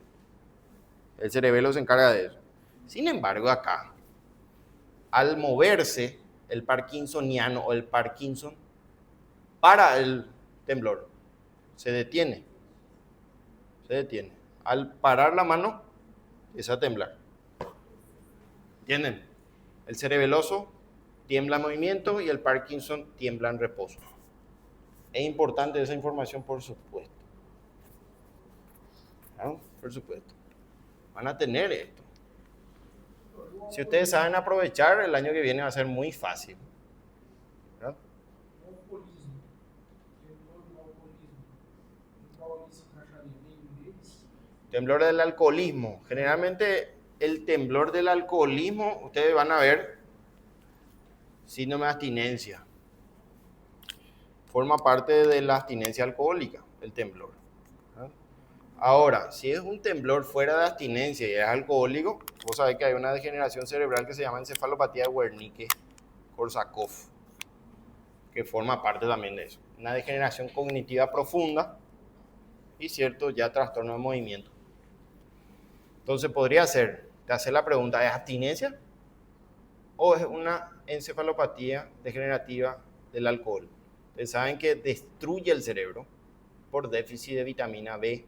El cerebelo se encarga de eso. Sin embargo, acá, al moverse el parkinsoniano o el Parkinson, para el temblor, se detiene. Se detiene. Al parar la mano, empieza a temblar. ¿Entienden? El cerebeloso tiembla en movimiento y el Parkinson tiembla en reposo. Es importante esa información, por supuesto. ¿No? Por supuesto. Van a tener esto. Si ustedes saben aprovechar, el año que viene va a ser muy fácil. ¿Verdad? Temblor del alcoholismo. Generalmente el temblor del alcoholismo, ustedes van a ver síndrome de abstinencia. Forma parte de la abstinencia alcohólica, el temblor. ¿Verdad? Ahora, si es un temblor fuera de abstinencia y es alcohólico, vos sabés que hay una degeneración cerebral que se llama encefalopatía de Wernicke-Korsakoff, que forma parte también de eso. Una degeneración cognitiva profunda y cierto ya trastorno de movimiento. Entonces podría ser, te hace la pregunta, ¿es abstinencia o es una encefalopatía degenerativa del alcohol? Ustedes saben que destruye el cerebro por déficit de vitamina B,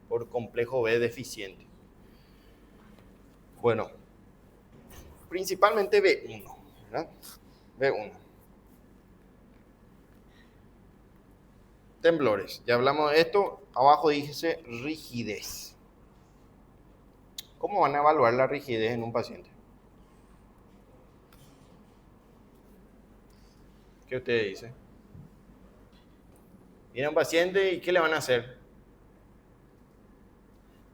por complejo B deficiente. Bueno, principalmente B1, ¿verdad? B1. Temblores, ya hablamos de esto. Abajo dice rigidez. ¿Cómo van a evaluar la rigidez en un paciente? ¿Qué usted dice? Viene un paciente y ¿qué le van a hacer?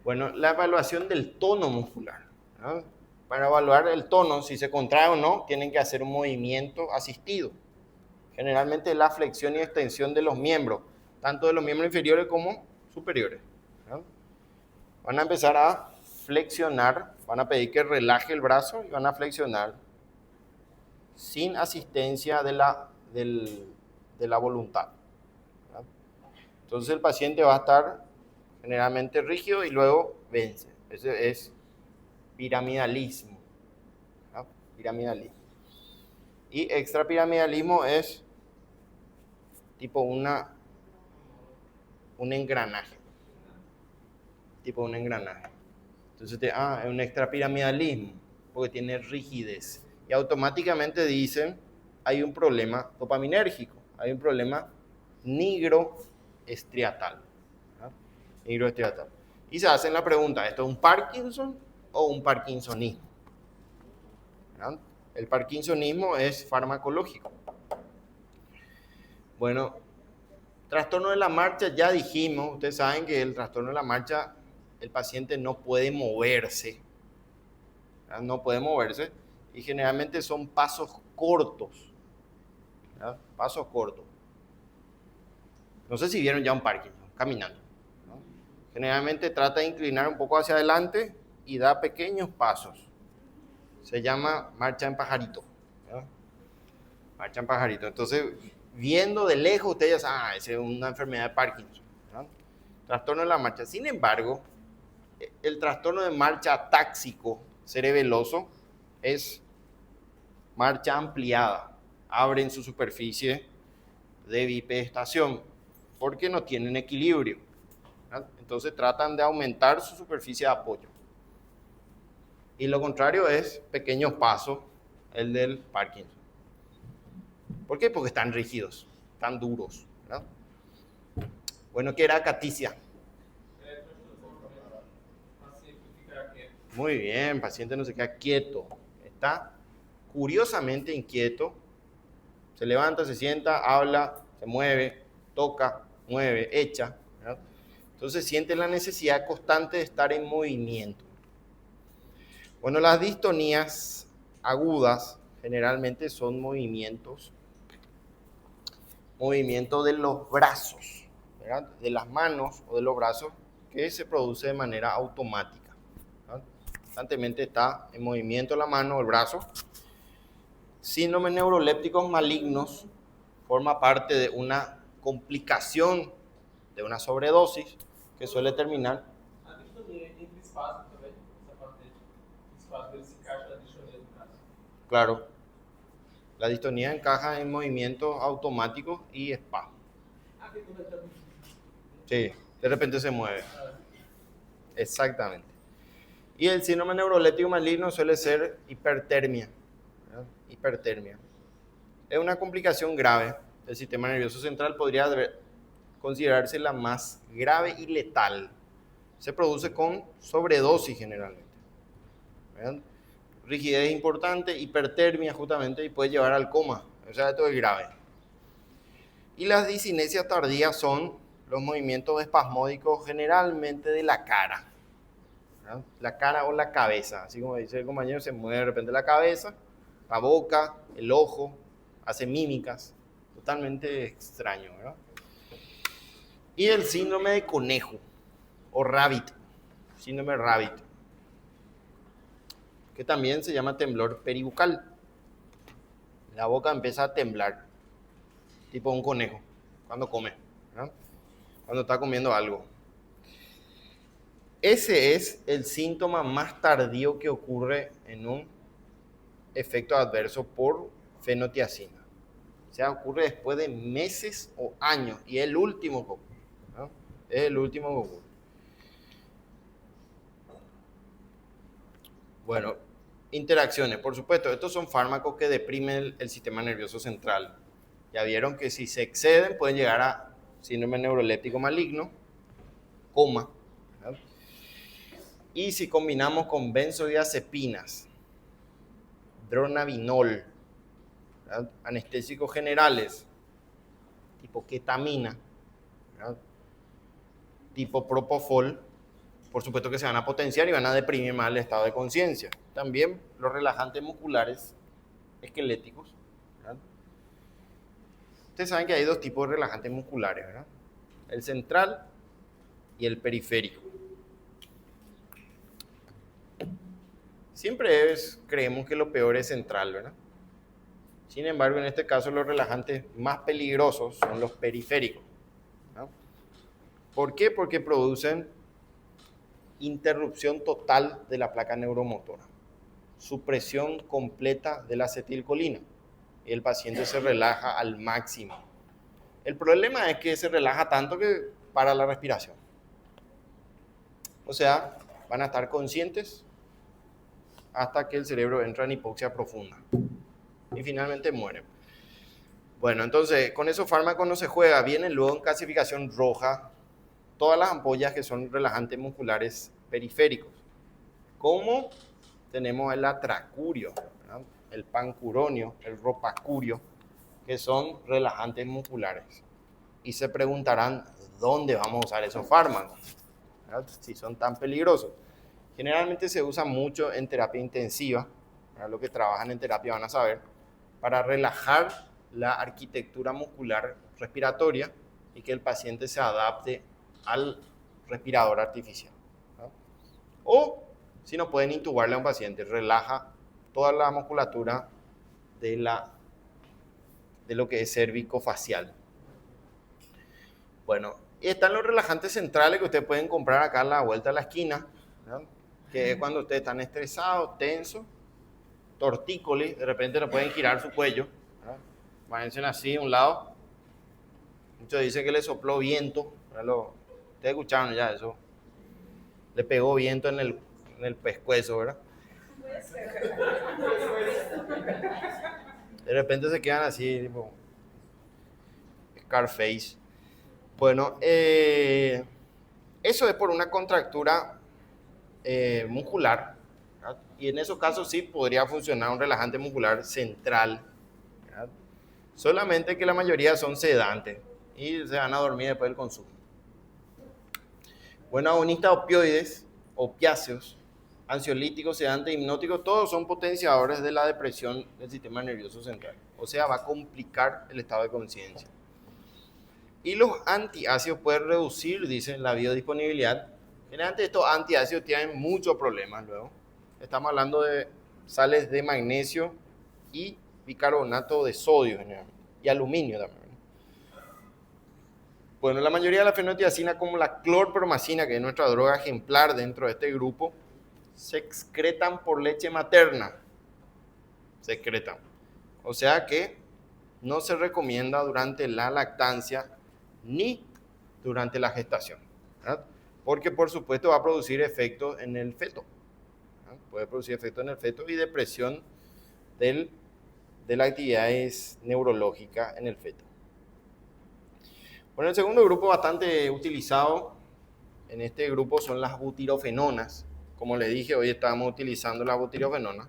Bueno, la evaluación del tono muscular, ¿no? Para evaluar el tono, si se contrae o no, tienen que hacer un movimiento asistido. Generalmente la flexión y extensión de los miembros, tanto de los miembros inferiores como superiores, ¿no? Van a empezar a flexionar, van a pedir que relaje el brazo y van a flexionar sin asistencia de la voluntad, ¿verdad? Entonces el paciente va a estar generalmente rígido y luego vence. Ese es piramidalismo, ¿verdad? Piramidalismo. Y extrapiramidalismo es tipo un engranaje. Tipo un engranaje. Entonces, es un extrapiramidalismo porque tiene rigidez. Y automáticamente dicen, hay un problema dopaminérgico, hay un problema nigroestriatal. ¿Verdad? Nigroestriatal. Y se hacen la pregunta, ¿esto es un Parkinson o un parkinsonismo? ¿Verdad? El parkinsonismo es farmacológico. Bueno, trastorno de la marcha, ya dijimos, ustedes saben que el trastorno de la marcha, el paciente no puede moverse, ¿verdad? No puede moverse y generalmente son pasos cortos, ¿verdad? Pasos cortos. No sé si vieron ya un Parkinson, caminando, ¿no? Generalmente trata de inclinar un poco hacia adelante y da pequeños pasos. Se llama marcha en pajarito, ¿verdad? Marcha en pajarito. Entonces, viendo de lejos, ustedes ya saben, esa es una enfermedad de Parkinson, ¿verdad? Trastorno de la marcha. Sin embargo, el trastorno de marcha táxico cerebeloso es marcha ampliada. Abren su superficie de bipedestación porque no tienen equilibrio, ¿verdad? Entonces tratan de aumentar su superficie de apoyo. Y lo contrario es pequeños pasos, el del Parkinson. ¿Por qué? Porque están rígidos, están duros, ¿verdad? Bueno, ¿qué era acaticia? Muy bien, paciente no se queda quieto, está curiosamente inquieto, se levanta, se sienta, habla, se mueve, toca, mueve, echa, ¿verdad? Entonces siente la necesidad constante de estar en movimiento. Bueno, las distonías agudas generalmente son movimientos de los brazos, ¿verdad? De las manos o de los brazos que se produce de manera automática, ¿verdad? Constantemente está en movimiento la mano o el brazo. Síndromes neurolépticos malignos forma parte de una complicación de una sobredosis que suele terminar. A distonia entre espaços também, essa parte de espaço, ele se encaixa na distonia do braço. Claro, la distonía encaja en movimientos automáticos y espasmos. Ah, que quando ele está... Sí, de repente se mueve. Exactamente. Y el síndrome neuroléptico maligno suele ser hipertermia, ¿verdad? Hipertermia. Es una complicación grave del sistema nervioso central, podría considerarse la más grave y letal. Se produce con sobredosis generalmente, ¿verdad? Rigidez importante, hipertermia justamente, y puede llevar al coma. O sea, esto es grave. Y las discinesias tardías son los movimientos espasmódicos generalmente de la cara, ¿verdad? La cara o la cabeza. Así como dice el compañero, se mueve de repente la cabeza, la boca, el ojo, hace mímicas. Totalmente extraño, ¿verdad? Y el síndrome de conejo o rabbit, síndrome rabbit, que también se llama temblor peribucal. La boca empieza a temblar, tipo un conejo, cuando come, ¿verdad? Cuando está comiendo algo. ese es el síntoma más tardío que ocurre en un efecto adverso por fenotiazina. O sea, ocurre después de meses o años y es el último que ocurre, ¿no? Es el último que ocurre. Bueno, interacciones, por supuesto, estos son fármacos que deprimen el sistema nervioso central. Ya vieron que si se exceden pueden llegar a síndrome neuroléptico maligno, coma, ¿verdad? Y si combinamos con benzodiazepinas, dronabinol, ¿verdad? Anestésicos generales, tipo ketamina, ¿verdad? Tipo propofol, por supuesto que se van a potenciar y van a deprimir más el estado de conciencia. También los relajantes musculares esqueléticos, ¿verdad? Ustedes saben que hay dos tipos de relajantes musculares, ¿verdad? El central y el periférico. Siempre creemos que lo peor es central, ¿verdad? Sin embargo, en este caso los relajantes más peligrosos son los periféricos, ¿no? ¿Por qué? Porque producen interrupción total de la placa neuromotora, supresión completa de la acetilcolina y el paciente se relaja al máximo. El problema es que se relaja tanto que para la respiración. O sea, van a estar conscientes hasta que el cerebro entra en hipoxia profunda y finalmente mueren. Bueno, entonces con esos fármacos no se juega. Vienen luego en clasificación roja todas las ampollas que son relajantes musculares periféricos, como tenemos el atracurio, ¿verdad? El pancuronio, el ropacurio, que son relajantes musculares. Y se preguntarán, ¿dónde vamos a usar esos fármacos? ¿Verdad? Si son tan peligrosos. Generalmente se usa mucho en terapia intensiva, para los que trabajan en terapia van a saber, para relajar la arquitectura muscular respiratoria y que el paciente se adapte al respirador artificial, ¿no? O si no pueden intubarle a un paciente, relaja toda la musculatura de lo que es cervicofacial. Bueno, y están los relajantes centrales que ustedes pueden comprar acá a la vuelta de la esquina, ¿no? Que es cuando ustedes están estresados, tensos, tortícolis, de repente no pueden girar su cuello, ¿no? Váyanse así a un lado. Muchos dicen que le sopló viento, ¿verdad? Ustedes escucharon ya eso. Le pegó viento en el pescuezo, ¿verdad? De repente se quedan así, tipo Scarface. Bueno, eso es por una contractura muscular, ¿verdad? Y en esos casos sí podría funcionar un relajante muscular central, ¿verdad? Solamente que la mayoría son sedantes y se van a dormir después del consumo. Bueno, agonistas opioides, opiáceos, ansiolíticos, sedantes, hipnóticos, todos son potenciadores de la depresión del sistema nervioso central. O sea, va a complicar el estado de conciencia. Y los antiácidos pueden reducir, dicen, la biodisponibilidad. Generalmente estos antiácidos tienen muchos problemas luego. Estamos hablando de sales de magnesio y bicarbonato de sodio generalmente, y aluminio también. Bueno, la mayoría de la fenotiazina, como la clorpromacina, que es nuestra droga ejemplar dentro de este grupo, se excretan por leche materna. Se excretan. O sea que no se recomienda durante la lactancia ni durante la gestación, ¿verdad? Porque por supuesto va a producir efectos en el feto, ¿verdad? Puede producir efectos en el feto y depresión de las actividades neurológicas en el feto. Bueno, el segundo grupo bastante utilizado en este grupo son las butirofenonas. Como les dije, hoy estamos utilizando las butirofenonas.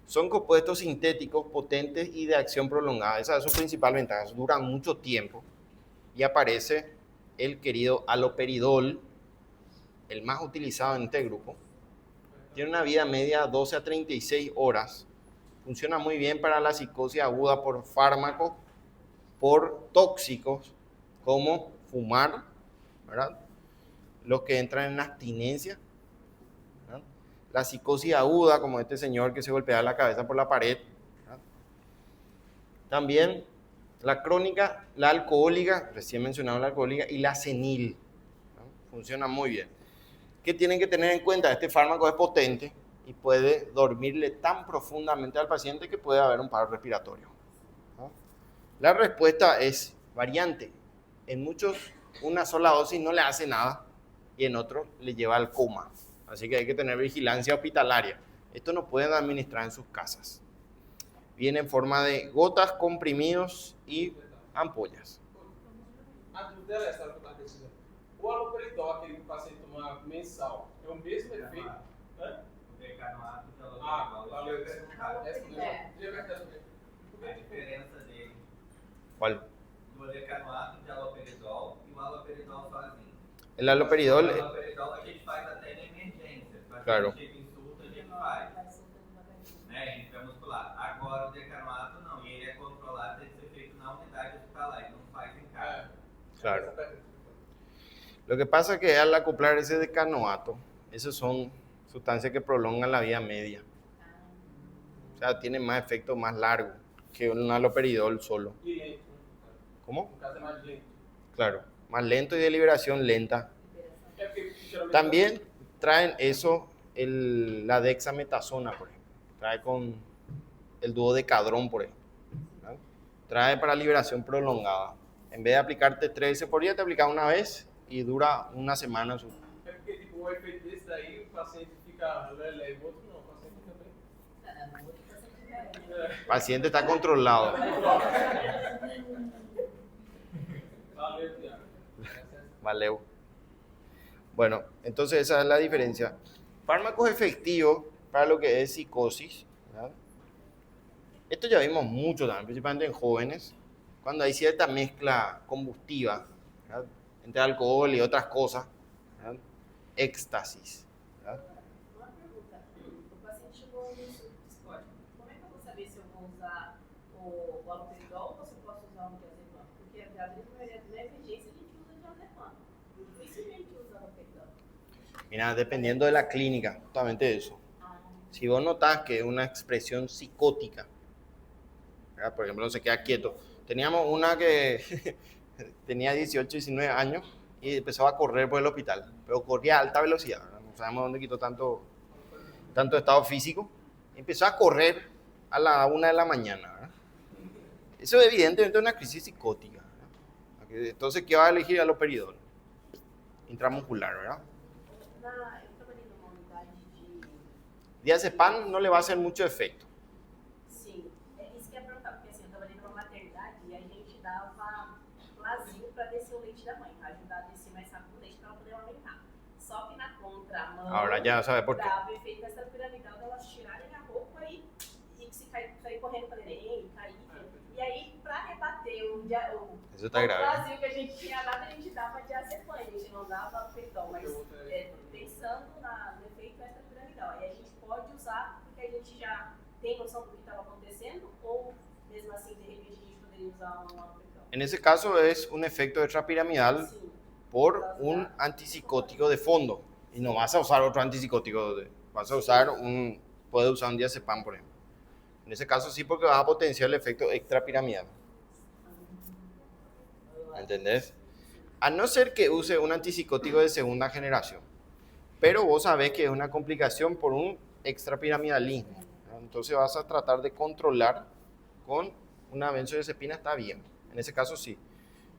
Son compuestos sintéticos potentes y de acción prolongada. Esa es su principal ventaja. Duran mucho tiempo. Y aparece el querido haloperidol, el más utilizado en este grupo. Tiene una vida media de 12 a 36 horas. Funciona muy bien para la psicosis aguda por fármacos, por tóxicos, como fumar, ¿verdad? Los que entran en abstinencia, ¿verdad? La psicosis aguda, como este señor que se golpea la cabeza por la pared, ¿verdad? También la crónica, la alcohólica, recién mencionado la alcohólica, y la senil, ¿no? Funciona muy bien. ¿Qué tienen que tener en cuenta? Este fármaco es potente y puede dormirle tan profundamente al paciente que puede haber un paro respiratorio, ¿no? La respuesta es variante. En muchos, una sola dosis no le hace nada y en otros le lleva al coma. Así que hay que tener vigilancia hospitalaria. Esto no pueden administrar en sus casas. Viene en forma de gotas, comprimidos y ampollas. A dúvida é essa, que eu estava pesquisando. O haloperidol, aquele que o paciente toma mensal, é o mesmo efeito? Hã? O decanoato de valeu. A diferença dele ¿Cuál? do decanoato de haloperidol e o haloperidol sozinho. El haloperidol, O haloperidol a gente faz até na emergência. Se o Claro. paciente chega insulto, a gente faz. Né? A gente vai muscular. Agora o decanoato não. E ele é controlado, tem que ser feito na unidade hospitalar. Então não faz em casa. claro. Lo que pasa es que al acoplar ese decanoato, esas son sustancias que prolongan la vida media. O sea, tienen más efecto más largo que un haloperidol solo. E lento. ¿Cómo? No caso é mais lento. Claro, más lento y de liberación lenta. É porque geralmente. También traen eso la dexametasona, por ejemplo. Trae con el duodecadrón, por ejemplo, ¿no? Trae para liberación prolongada. En vez de aplicarte 3 veces por día, te aplicas una vez y dura una semana. É porque, tipo, o efeito desse daí, o paciente fica leve, o outro não, o paciente fica bem. El paciente está controlado. Valeu, Tiago. Valeu. Bueno, entonces esa es la diferencia. Fármacos efectivos para lo que es psicosis, ¿verdad? Esto ya vimos mucho también, principalmente en jóvenes, cuando hay cierta mezcla combustiva, ¿verdad?, entre alcohol y otras cosas, ¿verdad? Éxtasis, ¿verdad? Uma pergunta. O paciente chegou no surto psicótico. Como é que eu vou saber se eu vou usar o haloperidol ou se eu posso usar um diazepam? Porque a maioria da emergência a gente usa diazepam. Dificilmente usa haloperidol. Mira, dependiendo de la clínica, justamente eso. Si vos notás que es una expresión psicótica, ¿verdad?, por ejemplo, no se queda quieto. Teníamos una que tenía 18, 19 años y empezó a correr por el hospital, pero corría a alta velocidad, ¿verdad? No sabemos dónde quitó tanto estado físico. Empezó a correr a la 1 de la mañana, ¿verdad? Eso es evidentemente una crisis psicótica, ¿verdad? Entonces, ¿qué va a elegir? Haloperidol intramuscular, ¿verdad? Eu trabalhei numa unidade de. Diazepam no le va a hacer mucho efecto. Sim, é isso que eu ia perguntar, porque assim, eu trabalhei numa maternidade e a gente dava Plasil para descer o leite da mãe, para ajudar a descer mais rápido o leite para ela poder aumentar. Só que na contramão, Ahora ya sabe por qué. dava efeito extrapiramidal delas tirarem a roupa e se sair correndo para neném, cair. E aí, para rebater Eso está grave. Plasil que a gente tinha dado, a gente dava diazepam, a gente não dava haloperidol, mas pensando no efeito extrapiramidal. Aí a gente pode usar, porque a gente já tem noção do que estava acontecendo, ou mesmo assim, de repente, a gente poderia usar um haloperidol. En ese caso es un efecto extrapiramidal Sim. por un antipsicótico de fondo. Y no vas a usar otro antipsicótico, vas a usar puedes usar un diazepam, por ejemplo. En ese caso sí, porque vas a potenciar el efecto extrapiramidal. ¿Entendés? A no ser que use un antipsicótico de segunda generación. Pero vos sabés que es una complicación por un extrapiramidalismo. Entonces vas a tratar de controlar con una benzodiazepina, está bien. En ese caso sí.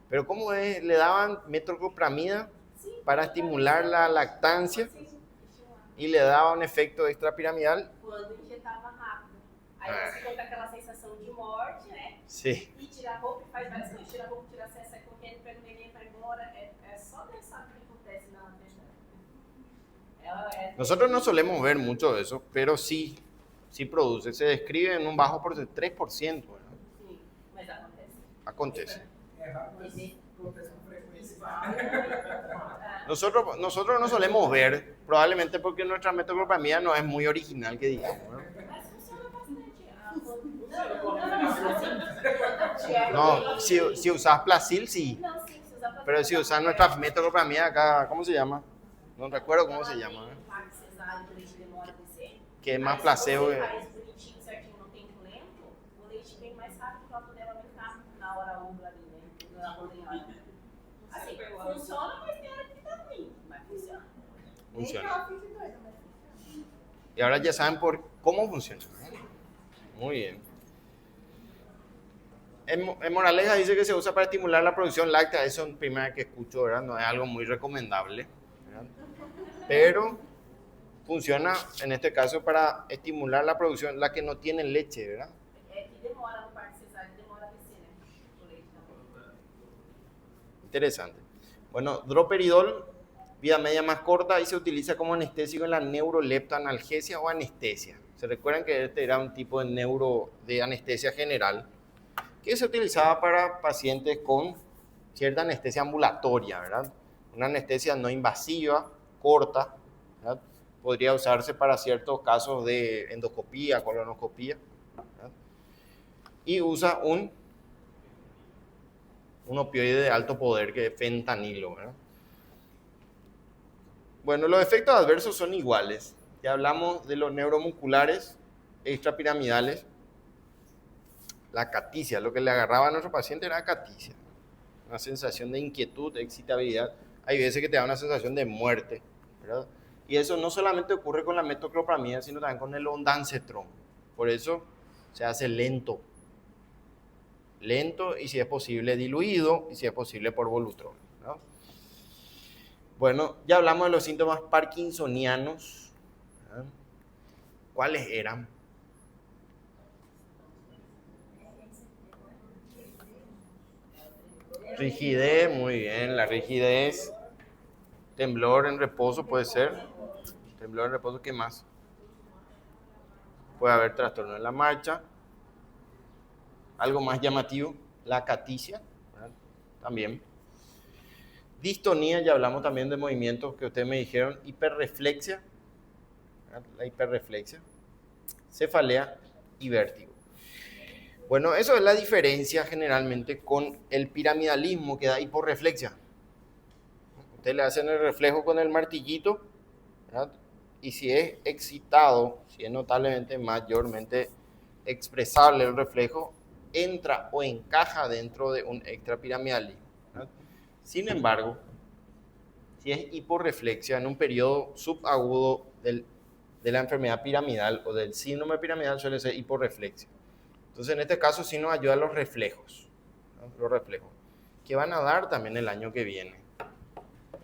Pero ¿cómo es? Le daban metoclopramida para estimular la lactancia y le daba un efecto extrapiramidal. Quando injetava rápido. Aí você fica com aquela sensação de morte, né? Sí. E tira a roupa e faz várias coisas. Tira a roupa, tira a cesta, sai correndo, pega o neném, vai embora. É só pensar o que acontece na maternidade. Nosotros no solemos ver mucho de eso, pero sí produce. Se describe en un bajo por 3%. ¿Verdad? Sim, mas acontece. Acontece. É rápido, mas acontece com frequência. Nosotros no solemos ver, probablemente porque nuestra metoclopramida no es muy original, que digamos, ¿no? Mas funciona bastante. No, si usas Placil, sí. Não, sim, se usar pra Pero si usas nuestra metoclopramida acá, ¿cómo se llama? No recuerdo cómo se llama, ¿eh? Cesárea, o leite demora a descer. Que es más Aí, placebo. Se você faz bonitinho, certinho, no tempo lento, o leite vem mais rápido para poder aumentar na hora úmula ali, né? Na ordenhada. Assim, funciona, mas tem hora que tá ruim, mas funciona. funciona. Y ahora ya saben cómo funciona. Muy bien. En moraleja dice que se usa para estimular la producción láctea. Eso es primera que escucho, ¿verdad? No es algo muy recomendable, ¿verdad? Pero funciona en este caso para estimular la producción, la que no tiene leche, ¿verdad? Interesante. Bueno, droperidol, vida media más corta y se utiliza como anestésico en la neuroleptoanalgesia o anestesia. ¿Se recuerdan que este era un tipo de anestesia general que se utilizaba para pacientes con cierta anestesia ambulatoria, ¿verdad? Una anestesia no invasiva, corta, ¿verdad? Podría usarse para ciertos casos de endoscopía, colonoscopía, ¿verdad? Y usa un opioide de alto poder que es fentanilo, ¿verdad? Bueno, los efectos adversos son iguales. Ya hablamos de los neuromusculares extrapiramidales. La caticia, lo que le agarraba a nuestro paciente era caticia. Una sensación de inquietud, de excitabilidad. Hay veces que te da una sensación de muerte, ¿verdad? Y eso no solamente ocurre con la metoclopramida, sino también con el ondansetron. Por eso se hace lento. Lento y si es posible diluido y si es posible por Volutrol, ¿no? Bueno, ya hablamos de los síntomas parkinsonianos, ¿verdad? ¿Cuáles eran? Rigidez, muy bien, la rigidez. Temblor en reposo puede ser. Temblor en reposo, ¿qué más? Puede haber trastorno en la marcha. Algo más llamativo, la caticia, ¿verdad? También. Distonía, ya hablamos también de movimientos que ustedes me dijeron. Hiperreflexia, ¿verdad? La hiperreflexia. Cefalea y vértigo. Bueno, eso es la diferencia generalmente con el piramidalismo que da hiporreflexia. Ustedes le hacen el reflejo con el martillito, ¿verdad? Y si es excitado, si es notablemente mayormente expresable el reflejo, entra o encaja dentro de un extrapiramidalismo, ¿verdad? Sin embargo, si es hiporreflexia en un periodo subagudo de la enfermedad piramidal o del síndrome piramidal, suele ser hiporreflexia. Entonces, en este caso sí nos ayudan los reflejos, ¿no? Los reflejos, que van a dar también el año que viene.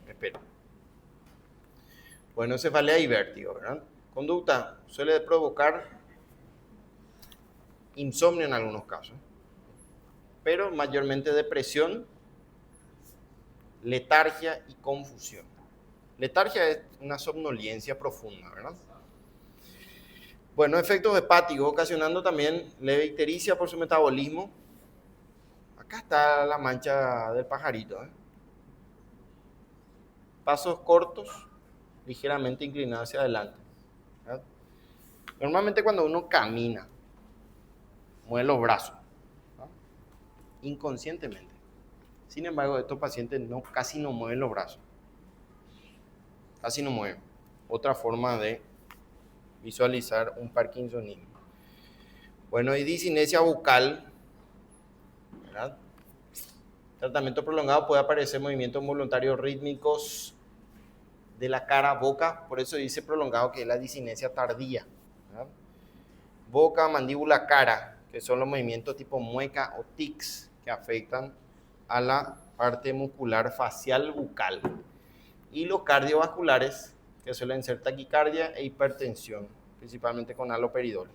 Espero. Bueno, cefalea y vértigo, ¿verdad? Conducta suele provocar insomnio en algunos casos, pero mayormente depresión, letargia y confusión. Letargia es una somnolencia profunda, ¿verdad? Bueno, efectos hepáticos, ocasionando también leve ictericia por su metabolismo. Acá está la mancha del pajarito, ¿eh? Pasos cortos, ligeramente inclinados hacia adelante, ¿verdad? Normalmente cuando uno camina, mueve los brazos, ¿no? Inconscientemente. Sin embargo, estos pacientes casi no mueven los brazos. Casi no mueven. Otra forma de visualizar un parkinsonismo. Bueno, y disinesia bucal, ¿verdad? Tratamiento prolongado puede aparecer movimientos voluntarios rítmicos de la cara, boca, por eso dice prolongado que es la disinesia tardía, ¿verdad? Boca, mandíbula, cara, que son los movimientos tipo mueca o tics que afectan a la parte muscular facial bucal. Y los cardiovasculares, que suelen ser taquicardia e hipertensión, principalmente con haloperidol.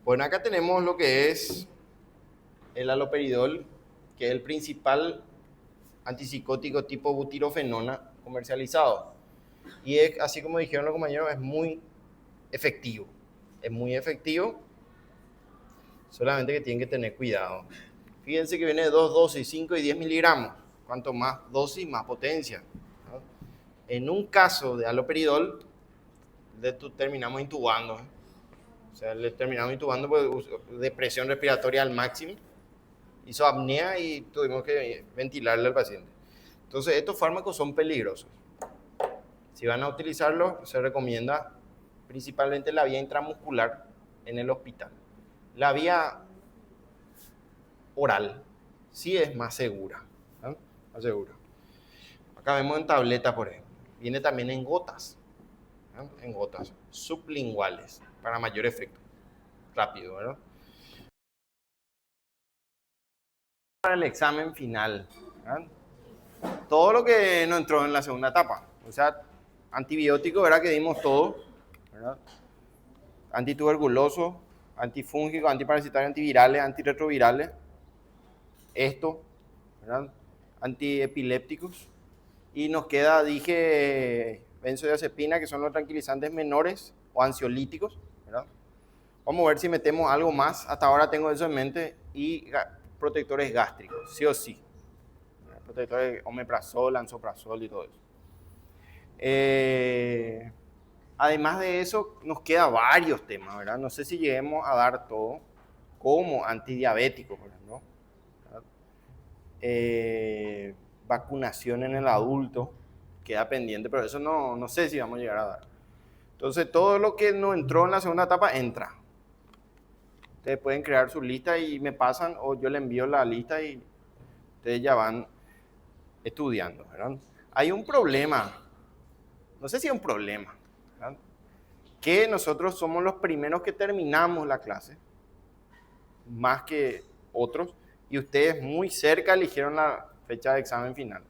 Bueno, acá tenemos lo que es el haloperidol, que es el principal antipsicótico tipo butirofenona comercializado. Y es, así como dijeron los compañeros, es muy efectivo. Es muy efectivo, solamente que tienen que tener cuidado. Fíjense que viene de 2 dosis, 5 y 10 miligramos. Cuanto más dosis, más potencia, ¿no? En un caso de haloperidol, le terminamos intubando, ¿eh? O sea, le terminamos intubando por depresión respiratoria al máximo, hizo apnea y tuvimos que ventilarle al paciente. Entonces, estos fármacos son peligrosos. Si van a utilizarlos, se recomienda principalmente la vía intramuscular en el hospital. La vía oral sí es más segura, ¿no? Más segura. Acá vemos en tableta, por ejemplo. Viene también en gotas, ¿verdad? En gotas sublinguales para mayor efecto. Rápido, ¿verdad? Para el examen final, ¿verdad? Todo lo que no entró en la segunda etapa. O sea, antibiótico, ¿verdad? Que dimos todo, ¿verdad? Antituberculoso, antifúngico, antiparasitario, antivirales, antirretrovirales. Esto, ¿verdad? Antiepilépticos. Y nos queda, dije, benzodiazepina, que son los tranquilizantes menores o ansiolíticos, ¿verdad? Vamos a ver si metemos algo más. Hasta ahora tengo eso en mente. Y protectores gástricos, sí o sí. Protectores omeprazol, lansoprazol y todo eso. Además de eso, nos quedan varios temas, ¿verdad? No sé si lleguemos a dar todo, como antidiabéticos, ¿no? Vacunación en el adulto, queda pendiente, pero eso no sé si vamos a llegar a dar. Entonces, todo lo que no entró en la segunda etapa, entra. Ustedes pueden crear su lista y me pasan, o yo le envío la lista y ustedes ya van estudiando, ¿verdad? Hay un problema, no sé si es un problema, ¿verdad? Que nosotros somos los primeros que terminamos la clase, más que otros, y ustedes muy cerca eligieron la fecha de examen final.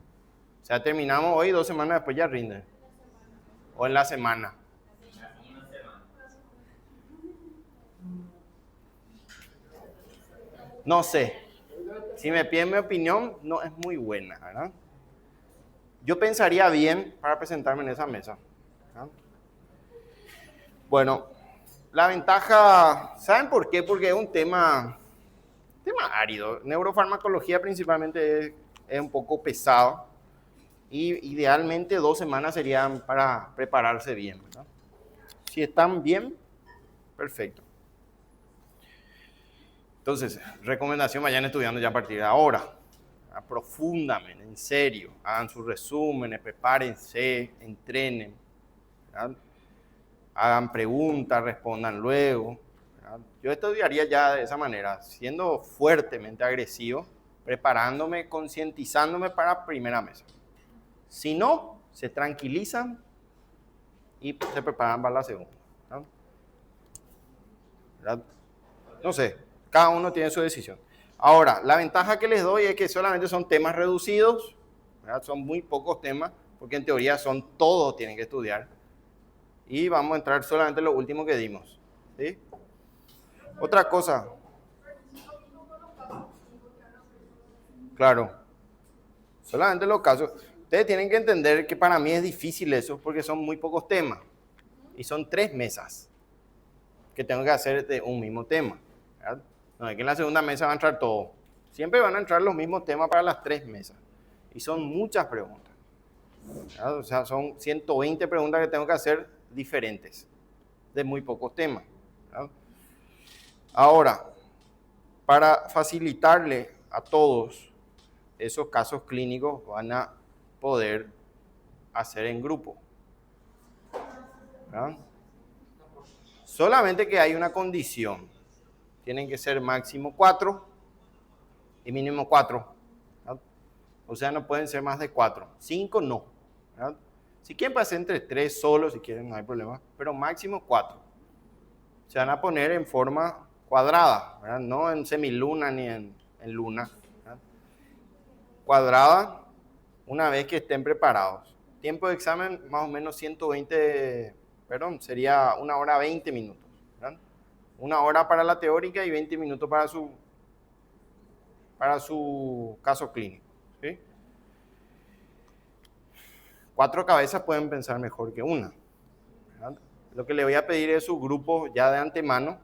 O sea, terminamos hoy, 2 semanas después ya rinden. O en la semana. No sé. Si me piden mi opinión, no es muy buena, ¿verdad? Yo pensaría bien para presentarme en esa mesa, ¿verdad? Bueno, la ventaja, ¿saben por qué? Porque es un tema árido. Neurofarmacología principalmente es un poco pesado y idealmente 2 semanas serían para prepararse bien, ¿verdad? Si están bien, perfecto. Entonces, recomendación, vayan estudiando ya a partir de ahora, profundamente, en serio, hagan sus resúmenes, prepárense, entrenen, ¿verdad? Hagan preguntas, respondan luego, ¿verdad? Yo estudiaría ya de esa manera, siendo fuertemente agresivo, preparándome, concientizándome para primera mesa. Si no, se tranquilizan y se preparan para la segunda, ¿verdad? ¿Verdad? No sé, cada uno tiene su decisión. Ahora, la ventaja que les doy es que solamente son temas reducidos, ¿verdad? Son muy pocos temas, porque en teoría son todos tienen que estudiar. Y vamos a entrar solamente en lo último que dimos, ¿sí? Otra cosa. Claro, solamente los casos. Ustedes tienen que entender que para mí es difícil eso, porque son muy pocos temas. Y son 3 mesas que tengo que hacer de un mismo tema, ¿verdad? No es que en la segunda mesa va a entrar todo. Siempre van a entrar los mismos temas para las 3 mesas. Y son muchas preguntas, ¿verdad? O sea, son 120 preguntas que tengo que hacer diferentes, de muy pocos temas, ¿verdad? Ahora, para facilitarle a todos esos casos clínicos, van a poder hacer en grupo, ¿verdad? Solamente que hay una condición. Tienen que ser máximo 4 y mínimo 4, ¿verdad? O sea, no pueden ser más de 4. 5 no, ¿verdad? Si quieren pasar entre 3 solos, si quieren, no hay problema, pero máximo 4. Se van a poner en forma cuadrada, ¿verdad? No en semiluna ni en luna, ¿verdad? Cuadrada, una vez que estén preparados. Tiempo de examen, más o menos 120, sería 1 hora 20 minutos, ¿verdad? 1 hora para la teórica y 20 minutos para su caso clínico, ¿sí? 4 cabezas pueden pensar mejor que una, ¿verdad? Lo que le voy a pedir es su grupo ya de antemano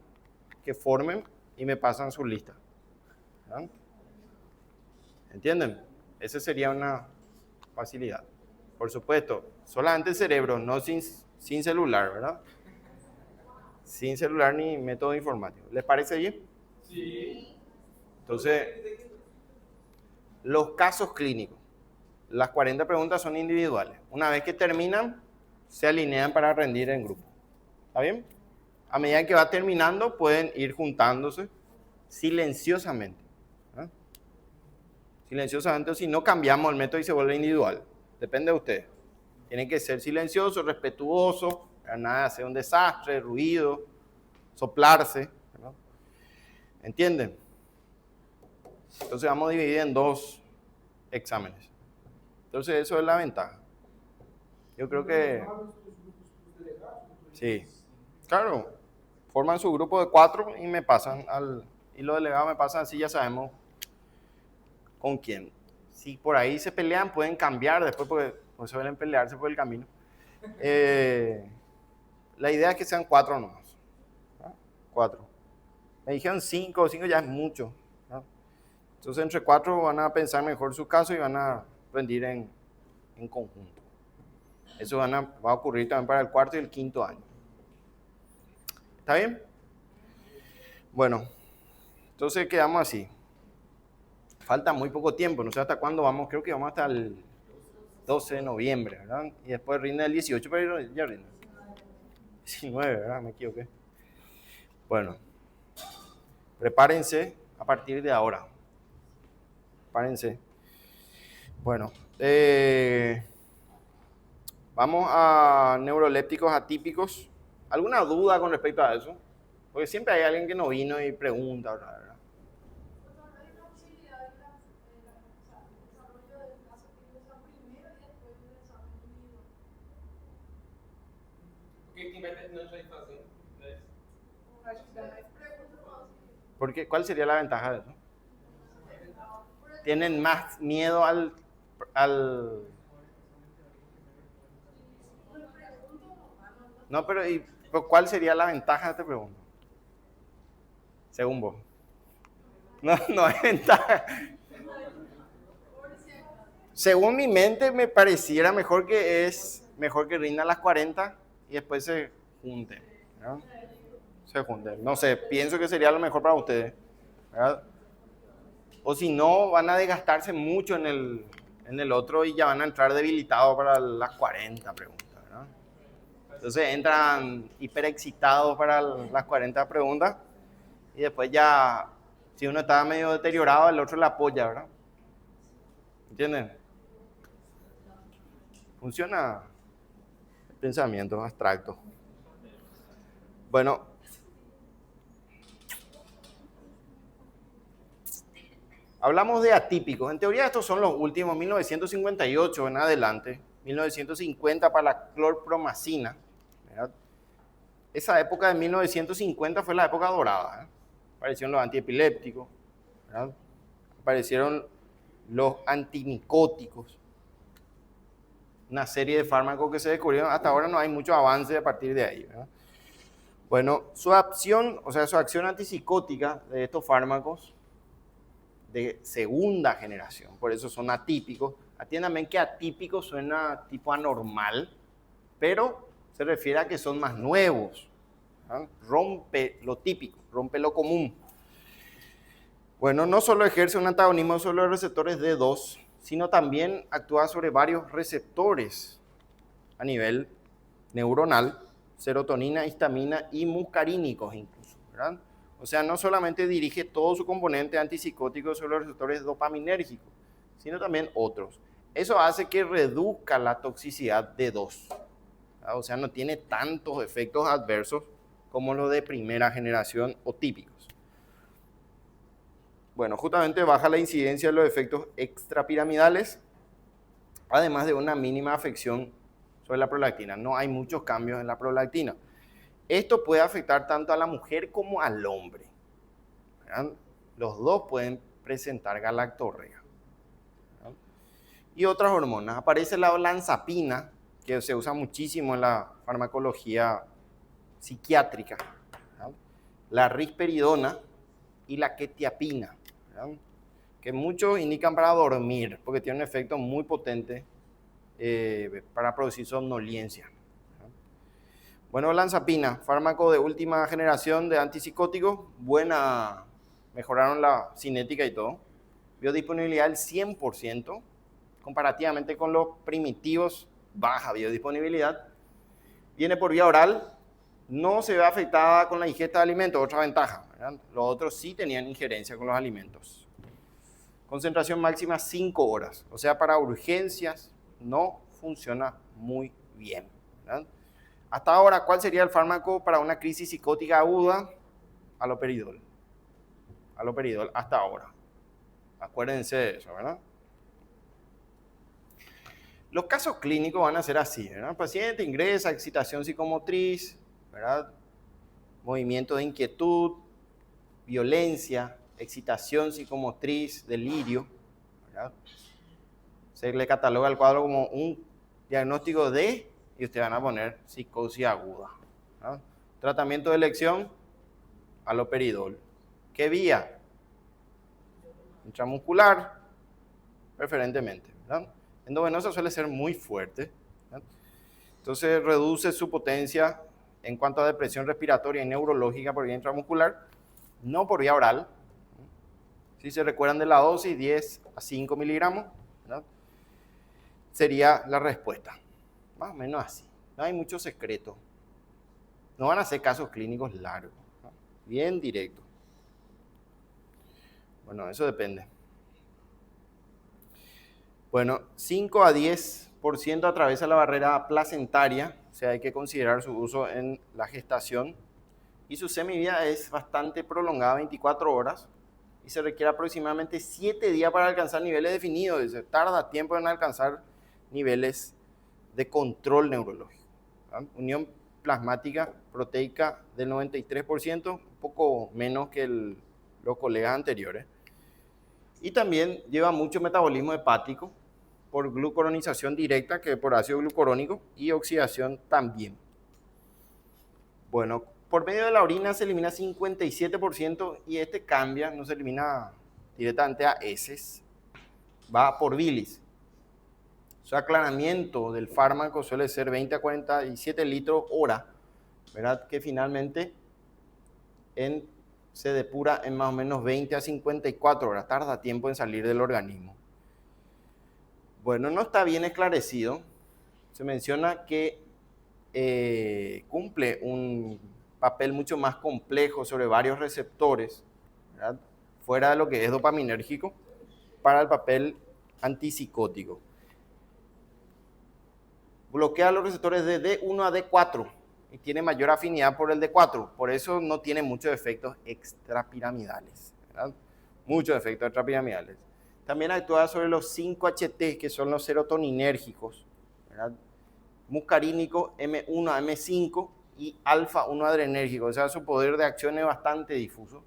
que formen y me pasan su lista, ¿verdad? ¿Entienden? Esa sería una facilidad. Por supuesto, solamente el cerebro, no sin celular, ¿verdad? Sin celular ni método informático. ¿Les parece bien? Sí. Entonces, los casos clínicos. Las 40 preguntas son individuales. Una vez que terminan, se alinean para rendir en grupo. ¿Está bien? A medida que va terminando, pueden ir juntándose silenciosamente, ¿verdad? Silenciosamente, o si no, cambiamos el método y se vuelve individual. Depende de ustedes. Tienen que ser silenciosos, respetuosos, nada de hacer un desastre, ruido, soplarse, ¿verdad? ¿Entienden? Entonces vamos a dividir en 2 exámenes. Entonces eso es la ventaja. Yo creo que... Sí, claro, forman su grupo de 4 y me pasan y los delegados me pasan así, ya sabemos con quién. Si por ahí se pelean, pueden cambiar después porque no suelen pelearse por el camino. La idea es que sean 4 nomás. 4. Me dijeron 5 ya es mucho. ¿No? Entonces entre 4 van a pensar mejor su caso y van a rendir en conjunto. Eso va a ocurrir también para el 4º y el 5º año. ¿Está bien? Bueno, entonces quedamos así. Falta muy poco tiempo, no sé hasta cuándo vamos, creo que vamos hasta el 12 de noviembre, ¿verdad? Y después rinde el 18, pero ya rinde. 19, ¿verdad? Me equivoqué. Bueno, prepárense a partir de ahora. Prepárense. Bueno, vamos a neurolépticos atípicos. ¿Alguna duda con respecto a eso? Porque siempre hay alguien que no vino y pregunta, ¿verdad? Porque quem vai terminando já ir fazendo, né? Acho que dá mais Porque, ¿cuál sería la ventaja de eso? Tienen más miedo al... No, pero ¿cuál sería la ventaja? Te pregunto. Según vos. No hay ventaja. Según mi mente me pareciera mejor que rindan las 40 y después se junten, ¿verdad? Se junten. No sé, pienso que sería lo mejor para ustedes, ¿verdad? O si no, van a desgastarse mucho en el otro y ya van a entrar debilitados para las 40 preguntas, ¿verdad? Entonces entran hiperexcitados para las 40 preguntas y después ya, si uno está medio deteriorado, el otro le apoya, ¿verdad? ¿Entienden? Funciona el pensamiento abstracto. Bueno, hablamos de atípicos. En teoría estos son los últimos, 1958 en adelante, 1950 para la clorpromacina, ¿verdad? Esa época de 1950 fue la época dorada, ¿eh? Aparecieron los antiepilépticos, ¿verdad? Aparecieron los antimicóticos, una serie de fármacos que se descubrieron. Hasta ahora no hay mucho avance a partir de ahí, ¿verdad? Bueno, su acción antipsicótica de estos fármacos de segunda generación, por eso son atípicos. Atiéndanme que atípico suena tipo anormal, pero se refiere a que son más nuevos, ¿verdad? Rompe lo típico, rompe lo común. Bueno, no solo ejerce un antagonismo sobre los receptores D2, sino también actúa sobre varios receptores a nivel neuronal, serotonina, histamina y muscarínicos incluso, ¿verdad? O sea, no solamente dirige todo su componente antipsicótico sobre los receptores dopaminérgicos, sino también otros. Eso hace que reduzca la toxicidad D2, ¿verdad? O sea, no tiene tantos efectos adversos como los de primera generación o típicos. Bueno, justamente baja la incidencia de los efectos extrapiramidales, además de una mínima afección sobre la prolactina. No hay muchos cambios en la prolactina. Esto puede afectar tanto a la mujer como al hombre, ¿verdad? Los dos pueden presentar galactorrea, ¿verdad? Y otras hormonas. Aparece la olanzapina, que se usa muchísimo en la farmacología psiquiátrica, ¿verdad? La risperidona y la quetiapina, ¿verdad? Que muchos indican para dormir, porque tiene un efecto muy potente para producir somnolencia. Bueno, olanzapina, fármaco de última generación de antipsicóticos, buena, mejoraron la cinética y todo. Biodisponibilidad del 100%, comparativamente con los primitivos, baja biodisponibilidad. Viene por vía oral, no se ve afectada con la ingesta de alimentos, otra ventaja, ¿verdad? Los otros sí tenían injerencia con los alimentos. Concentración máxima 5 horas, o sea, para urgencias no funciona muy bien, ¿verdad? Hasta ahora, ¿cuál sería el fármaco para una crisis psicótica aguda? Haloperidol. Haloperidol hasta ahora. Acuérdense de eso, ¿verdad? Los casos clínicos van a ser así, ¿verdad? El paciente ingresa, excitación psicomotriz, ¿verdad? Movimiento de inquietud, violencia, excitación psicomotriz, delirio, ¿verdad? Se le cataloga el cuadro como un diagnóstico de, y ustedes van a poner psicosis aguda, ¿verdad? Tratamiento de elección, haloperidol. ¿Qué vía? Intramuscular, preferentemente, ¿verdad? Endovenosa suele ser muy fuerte, ¿verdad? Entonces reduce su potencia en cuanto a depresión respiratoria y neurológica por vía intramuscular, no por vía oral. Si se recuerdan de la dosis, 10 a 5 miligramos, ¿verdad? Sería la respuesta. Más o menos así. No hay mucho secreto. No van a ser casos clínicos largos, ¿no? Bien directo. Bueno, eso depende. Bueno, 5 a 10% atraviesa la barrera placentaria, o sea, hay que considerar su uso en la gestación. Y su semivida es bastante prolongada, 24 horas, y se requiere aproximadamente 7 días para alcanzar niveles definidos. Se tarda tiempo en alcanzar niveles de control neurológico, ¿verdad? Unión plasmática proteica del 93%, un poco menos que los colegas anteriores. Y también lleva mucho metabolismo hepático por glucuronización directa, que por ácido glucurónico, y oxidación también. Bueno, por medio de la orina se elimina 57% y este cambia, no se elimina directamente a heces, va por bilis. Su aclaramiento del fármaco suele ser 20 a 47 litros hora, ¿verdad? Que finalmente se depura en más o menos 20 a 54 horas, tarda tiempo en salir del organismo. Bueno, no está bien esclarecido. Se menciona que cumple un papel mucho más complejo sobre varios receptores, ¿verdad? Fuera de lo que es dopaminérgico, para el papel antipsicótico. Bloquea los receptores de D1 a D4 y tiene mayor afinidad por el D4, por eso no tiene muchos efectos extrapiramidales, ¿verdad? Muchos efectos extrapiramidales. También actúa sobre los 5-HT, que son los serotoninérgicos, ¿verdad? Muscarínico M1 a M5 y alfa-1 adrenérgico, o sea, su poder de acción es bastante difuso.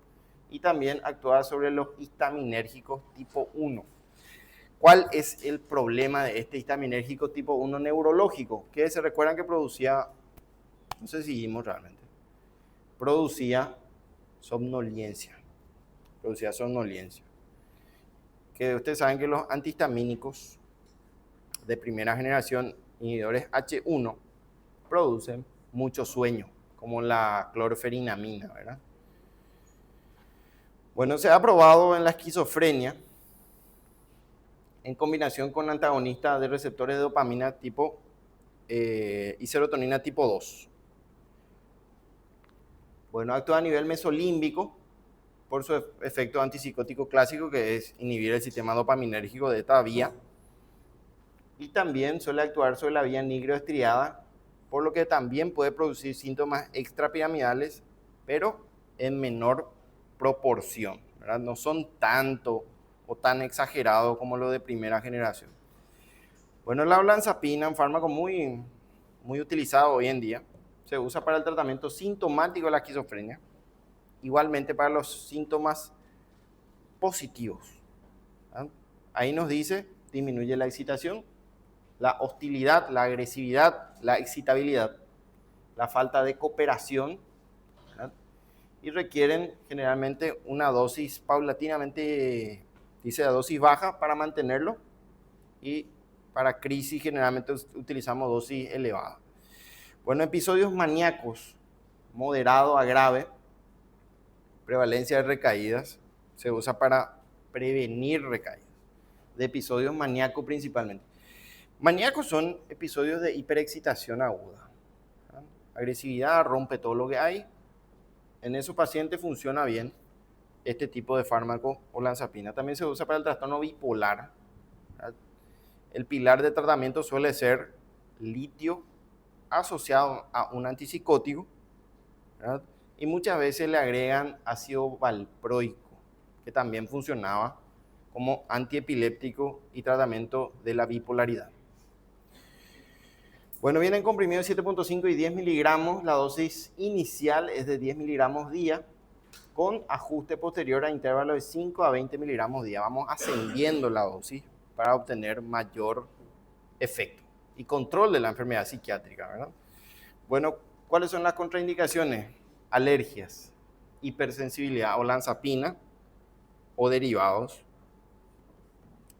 Y también actúa sobre los histaminérgicos tipo 1. ¿Cuál es el problema de este histaminérgico tipo 1 neurológico? Que se recuerdan que producía, no sé si vimos realmente, producía somnolencia. Que ustedes saben que los antihistamínicos de primera generación, inhibidores H1, producen mucho sueño, como la clorferinamina, ¿verdad? Bueno, se ha probado en la esquizofrenia en combinación con antagonistas de receptores de dopamina tipo y serotonina tipo 2. Bueno, actúa a nivel mesolímbico por su efecto antipsicótico clásico, que es inhibir el sistema dopaminérgico de esta vía. Y también suele actuar sobre la vía nigroestriada, por lo que también puede producir síntomas extrapiramidales, pero en menor proporción, ¿verdad? No son tanto o tan exagerados como los de primera generación. Bueno, la olanzapina, un fármaco muy utilizado hoy en día, se usa para el tratamiento sintomático de la esquizofrenia, igualmente para los síntomas positivos, ¿verdad? Ahí nos dice, disminuye la excitación, la hostilidad, la agresividad, la excitabilidad, la falta de cooperación, ¿verdad? Y requieren generalmente una dosis paulatinamente, dice la dosis baja para mantenerlo, y para crisis generalmente utilizamos dosis elevada. Bueno, episodios maníacos, moderado a grave, prevalencia de recaídas, se usa para prevenir recaídas, de episodios maníacos principalmente. Maníacos son episodios de hiperexcitación aguda, ¿verdad? Agresividad, rompe todo lo que hay. En esos pacientes funciona bien este tipo de fármaco olanzapina. También se usa para el trastorno bipolar, ¿verdad? el pilar de tratamiento suele ser litio asociado a un antipsicótico, ¿verdad? Y muchas veces le agregan ácido valproico, que también funcionaba como antiepiléptico y tratamiento de la bipolaridad. Bueno, vienen comprimidos 7.5 y 10 miligramos. La dosis inicial es de 10 miligramos día, con ajuste posterior a intervalo de 5 a 20 miligramos día. Vamos ascendiendo la dosis para obtener mayor efecto y control de la enfermedad psiquiátrica, ¿verdad? Bueno, ¿cuáles son las contraindicaciones? Alergias, hipersensibilidad a olanzapina o derivados.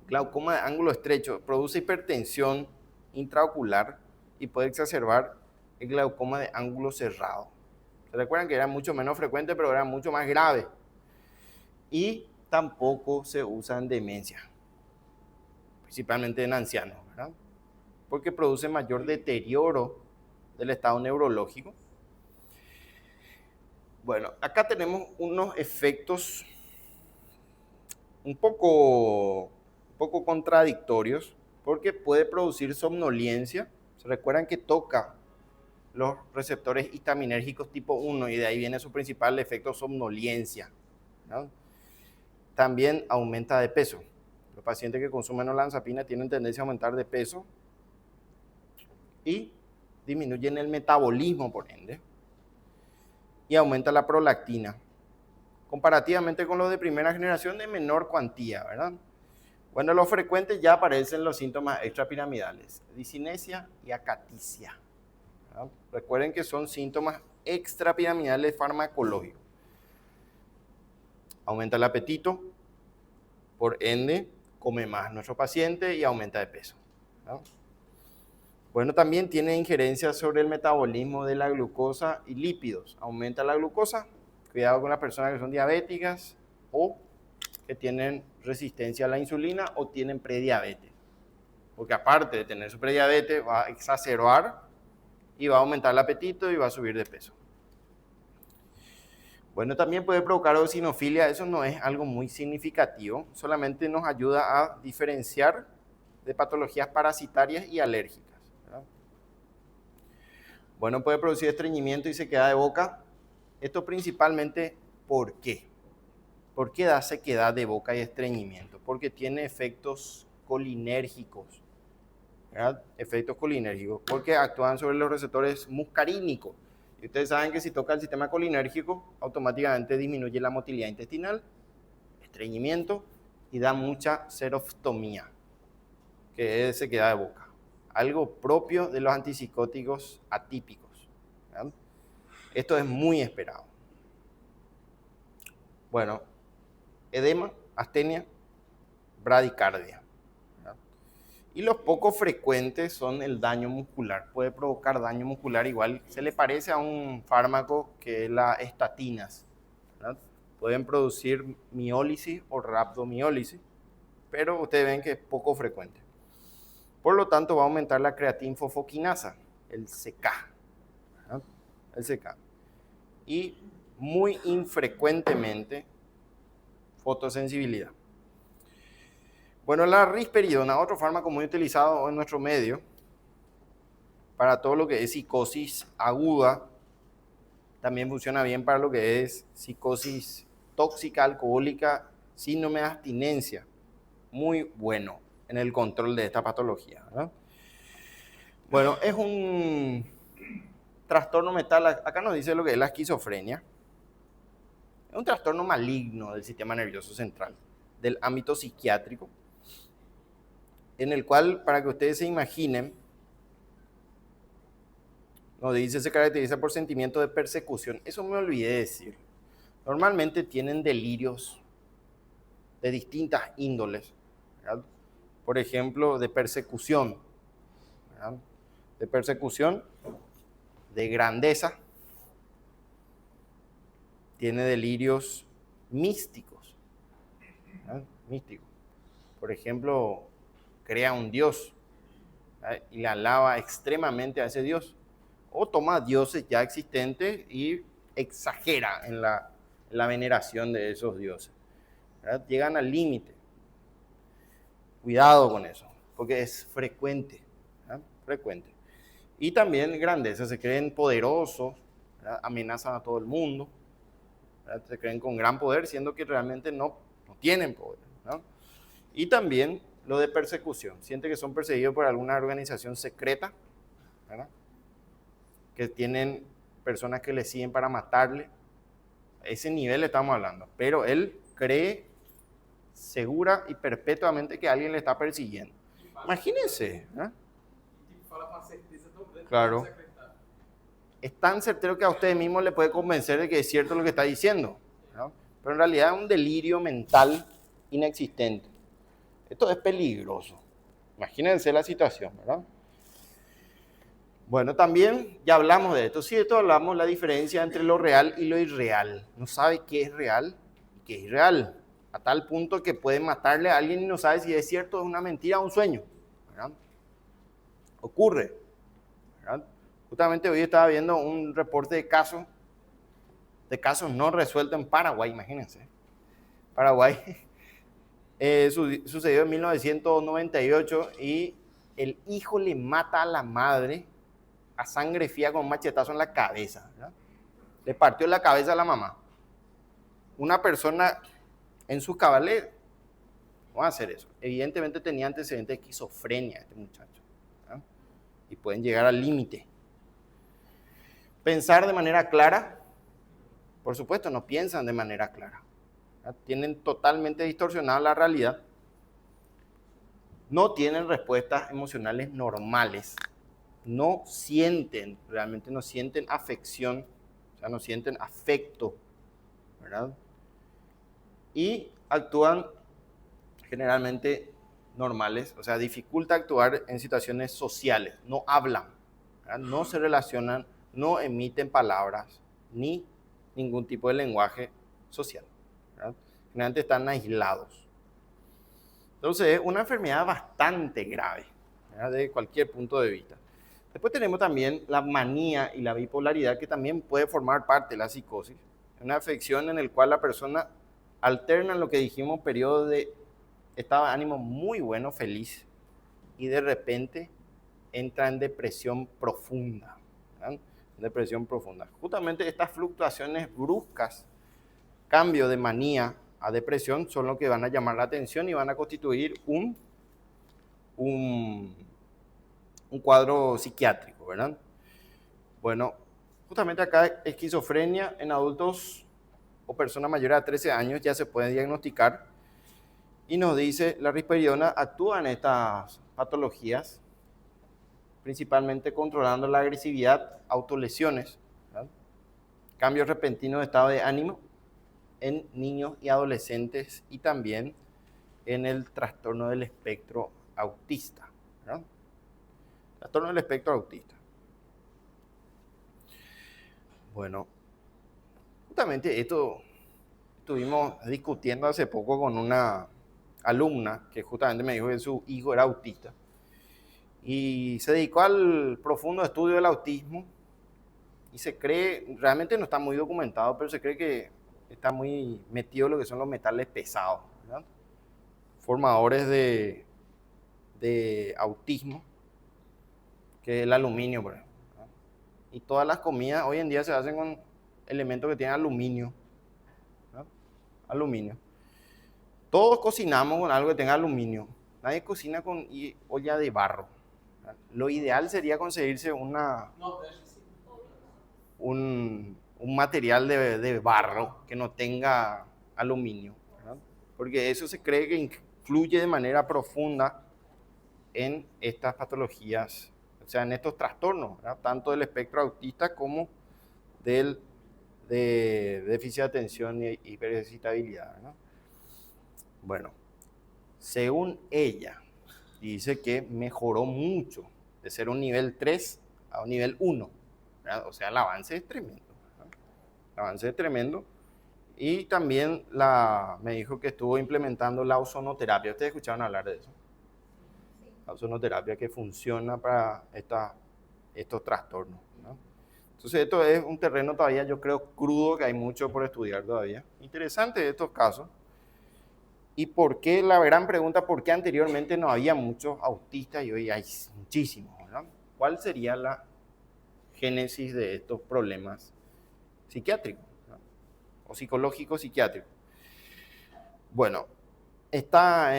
Glaucoma de ángulo estrecho produce hipertensión intraocular y puede exacerbar el glaucoma de ángulo cerrado. ¿Se recuerdan que era mucho menos frecuente, pero era mucho más grave? Y tampoco se usa en demencia, principalmente en ancianos, ¿verdad? Porque produce mayor deterioro del estado neurológico. Bueno, acá tenemos unos efectos un poco contradictorios, porque puede producir somnolencia. ¿Se recuerdan que toca los receptores histaminérgicos tipo 1 y de ahí viene su principal efecto somnolencia, ¿no? También aumenta de peso. Los pacientes que consumen olanzapina tienen tendencia a aumentar de peso y disminuyen el metabolismo, por ende, y aumenta la prolactina, comparativamente con los de primera generación de menor cuantía, ¿verdad? Bueno, los frecuentes ya aparecen los síntomas extrapiramidales, discinesia y acaticia, ¿verdad? Recuerden que son síntomas extrapiramidales farmacológicos. Aumenta el apetito, por ende, come más nuestro paciente y aumenta de peso, ¿verdad? Bueno, también tiene injerencia sobre el metabolismo de la glucosa y lípidos. Aumenta la glucosa, cuidado con las personas que son diabéticas o que tienen resistencia a la insulina o tienen prediabetes. Porque aparte de tener su prediabetes, va a exacerbar y va a aumentar el apetito y va a subir de peso. Bueno, también puede provocar eosinofilia. Eso no es algo muy significativo, solamente nos ayuda a diferenciar de patologías parasitarias y alérgicas, ¿verdad? Bueno, puede producir estreñimiento y sequedad de boca. Esto principalmente, ¿por qué? ¿Por qué da sequedad de boca y estreñimiento? Porque tiene efectos colinérgicos, ¿verdad? Efectos colinérgicos, porque actúan sobre los receptores muscarínicos. Y ustedes saben que si toca el sistema colinérgico, automáticamente disminuye la motilidad intestinal, estreñimiento y da mucha seroftomía, que es sequedad de boca. Algo propio de los antipsicóticos atípicos, ¿verdad? Esto es muy esperado. Bueno, edema, astenia, bradicardia, ¿verdad? Y los poco frecuentes son el daño muscular. Puede provocar daño muscular, igual se le parece a un fármaco que es la estatinas, ¿verdad? Pueden producir miólisis o rhabdomiólisis, pero ustedes ven que es poco frecuente. Por lo tanto, va a aumentar la creatinfosfoquinasa, el CK, ¿verdad? El CK. Y muy infrecuentemente fotosensibilidad. Bueno, la risperidona, otro fármaco muy utilizado en nuestro medio para todo lo que es psicosis aguda, también funciona bien para lo que es psicosis tóxica, alcohólica, síndrome de abstinencia. Muy bueno en el control de esta patología, ¿verdad? Bueno, es un trastorno mental, acá nos dice lo que es la esquizofrenia. Es un trastorno maligno del sistema nervioso central, del ámbito psiquiátrico, en el cual, para que ustedes se imaginen, nos dice se caracteriza por sentimiento de persecución. Eso me olvidé decir. Normalmente tienen delirios de distintas índoles, ¿verdad? Por ejemplo, de persecución, ¿verdad? De persecución, de grandeza. Tiene delirios místicos, ¿verdad? Místicos. Por ejemplo, crea un dios, ¿verdad? Y le alaba extremadamente a ese dios. O toma dioses ya existentes y exagera en la veneración de esos dioses, ¿verdad? Llegan al límite. Cuidado con eso, porque es frecuente, ¿verdad? Frecuente. Y también grandeza, se creen poderosos, ¿verdad? Amenazan a todo el mundo, ¿verdad? Se creen con gran poder, siendo que realmente no tienen poder, ¿no? Y también lo de persecución, siente que son perseguidos por alguna organización secreta, ¿verdad? Que tienen personas que le siguen para matarle. A ese nivel estamos hablando, pero él cree segura y perpetuamente que alguien le está persiguiendo. Imagínense, ¿eh? E tipo, fala com a certeza tão grande Claro. que não se acreditar. Es tan certero que a usted mismo le puede convencer de que es cierto lo que está diciendo, ¿no? Pero en realidad es un delirio mental inexistente. Esto es peligroso. Imagínense la situación, ¿verdad? Bueno, también ya hablamos de esto. Sí, de esto hablamos, la diferencia entre lo real y lo irreal. No sabe qué es real y qué es irreal. A tal punto que puede matarle a alguien y no sabe si es cierto, es una mentira o un sueño, ¿verdad? Ocurre, ¿verdad? Justamente hoy estaba viendo un reporte de casos no resueltos en Paraguay, imagínense. Paraguay sucedió en 1998 y el hijo le mata a la madre a sangre fría con un machetazo en la cabeza, ¿verdad? Le partió la cabeza a la mamá. Una persona en sus cabales no va a hacer eso. Evidentemente tenía antecedentes de esquizofrenia este muchacho, ¿verdad? Y pueden llegar al límite. Pensar de manera clara, por supuesto, no piensan de manera clara, ¿verdad? Tienen totalmente distorsionada la realidad. No tienen respuestas emocionales normales. No sienten, realmente no sienten afección, o sea, no sienten afecto, ¿verdad? Y actúan generalmente normales, o sea, dificulta actuar en situaciones sociales, no hablan, ¿verdad? No se relacionan, no emiten palabras, ni ningún tipo de lenguaje social, ¿verdad? Generalmente están aislados. Entonces, es una enfermedad bastante grave, ¿verdad? Desde cualquier punto de vista. Después tenemos también la manía y la bipolaridad, que también puede formar parte de la psicosis. Una afección en la cual la persona alterna lo que dijimos, periodo de estado de ánimo muy bueno, feliz, y de repente entra en depresión profunda, ¿verdad? Depresión profunda. Justamente estas fluctuaciones bruscas, cambio de manía a depresión, son lo que van a llamar la atención y van a constituir un cuadro psiquiátrico, ¿verdad? Bueno, justamente acá esquizofrenia en adultos o personas mayores a 13 años ya se puede diagnosticar y nos dice la risperidona actúa en estas patologías, principalmente controlando la agresividad, autolesiones, ¿verdad? Cambios repentinos de estado de ánimo en niños y adolescentes y también en el trastorno del espectro autista, ¿verdad? Trastorno del espectro autista. Bueno, justamente esto estuvimos discutiendo hace poco con una alumna que justamente me dijo que su hijo era autista y se dedicó al profundo estudio del autismo y se cree, realmente no está muy documentado, pero se cree que está muy metido en lo que son los metales pesados, ¿verdad? Formadores de autismo, que es el aluminio, por ejemplo, ¿verdad? Y todas las comidas hoy en día se hacen con elementos que tienen aluminio, ¿verdad? Aluminio. Todos cocinamos con algo que tenga aluminio. Nadie cocina con olla de barro, ¿verdad? Lo ideal sería conseguirse un material de barro que no tenga aluminio, ¿verdad? Porque eso se cree que influye de manera profunda en estas patologías, o sea, en estos trastornos, ¿verdad? Tanto del espectro autista como de déficit de atención y hiperexcitabilidad, ¿verdad? Bueno, según ella, dice que mejoró mucho de ser un nivel 3 a un nivel 1, ¿verdad? O sea, el avance es tremendo, ¿verdad? El avance es tremendo. Y también me dijo que estuvo implementando la ozonoterapia. ¿Ustedes escucharon hablar de eso? La ozonoterapia que funciona para estos trastornos, ¿no? Entonces esto es un terreno todavía, yo creo, crudo, que hay mucho por estudiar todavía. Interesante estos casos. ¿Y por qué? La gran pregunta, ¿por qué anteriormente no había muchos autistas y hoy hay muchísimos? ¿Verdad? ¿Cuál sería la génesis de estos problemas psiquiátricos, ¿verdad? O psicológicos psiquiátricos? Bueno, está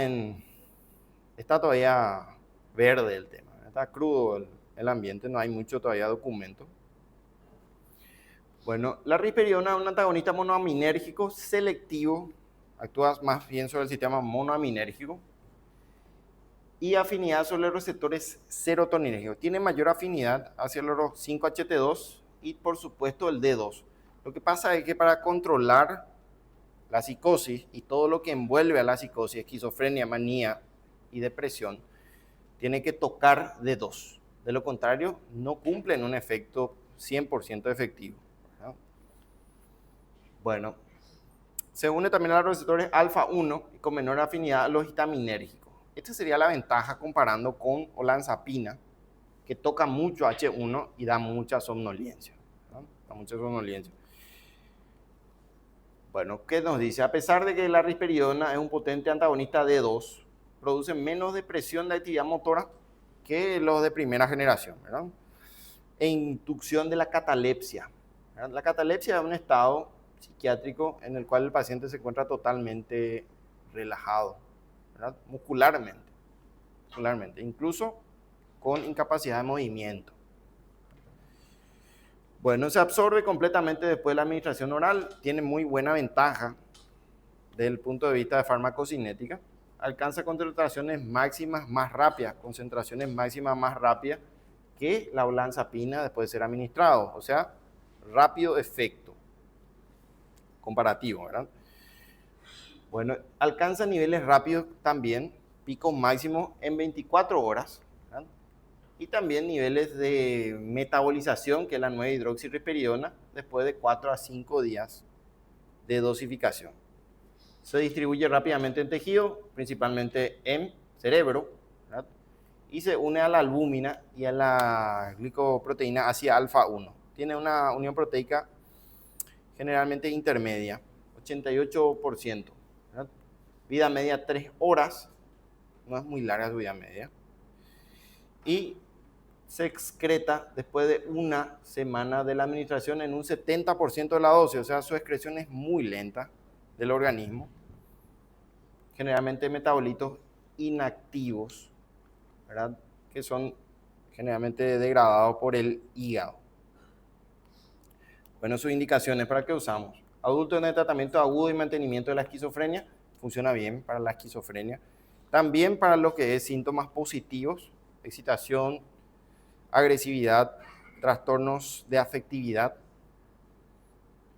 todavía verde el tema, está crudo el ambiente, no hay mucho todavía documento. Bueno, la risperidona es un antagonista monoaminérgico selectivo, actúa más bien sobre el sistema monoaminérgico y afinidad sobre los receptores serotoninérgicos. Tiene mayor afinidad hacia los 5-HT2 y por supuesto el D2. Lo que pasa es que para controlar la psicosis y todo lo que envuelve a la psicosis, esquizofrenia, manía y depresión, tiene que tocar D2. De lo contrario, no cumplen un efecto 100% efectivo. ¿Verdad? Bueno, se une también a los receptores alfa-1 y con menor afinidad a los histaminérgicos. Esta sería la ventaja comparando con olanzapina, que toca mucho H1 y da mucha somnolencia. ¿Verdad? Da mucha somnolencia. Bueno, ¿qué nos dice? A pesar de que la risperidona es un potente antagonista D2, produce menos depresión de actividad motora que los de primera generación, ¿verdad? E inducción de la catalepsia. ¿Verdad? La catalepsia es un estado psiquiátrico en el cual el paciente se encuentra totalmente relajado, ¿verdad? Muscularmente, incluso con incapacidad de movimiento. Bueno, se absorbe completamente después de la administración oral, tiene muy buena ventaja desde el punto de vista de farmacocinética, alcanza concentraciones máximas más rápidas, que la olanzapina después de ser administrado, o sea, rápido efecto comparativo, ¿verdad? Bueno, alcanza niveles rápidos también, picos máximos en 24 horas, ¿verdad? Y también niveles de metabolización, que es la 9-hidroxirrisperidona, después de 4 a 5 días de dosificación. Se distribuye rápidamente en tejido, principalmente en cerebro, ¿verdad? Y se une a la albúmina y a la glicoproteína ácida alfa-1. Tiene una unión proteica generalmente intermedia, 88%. ¿Verdad? Vida media 3 horas, no es muy larga su vida media. Y se excreta después de una semana de la administración en un 70% de la dosis, o sea, su excreción es muy lenta del organismo, generalmente metabolitos inactivos, ¿verdad? Que son generalmente degradados por el hígado. Bueno, sus indicaciones, ¿para qué usamos? Adultos en el tratamiento agudo y mantenimiento de la esquizofrenia, funciona bien para la esquizofrenia. También para lo que es síntomas positivos, excitación, agresividad, trastornos de afectividad.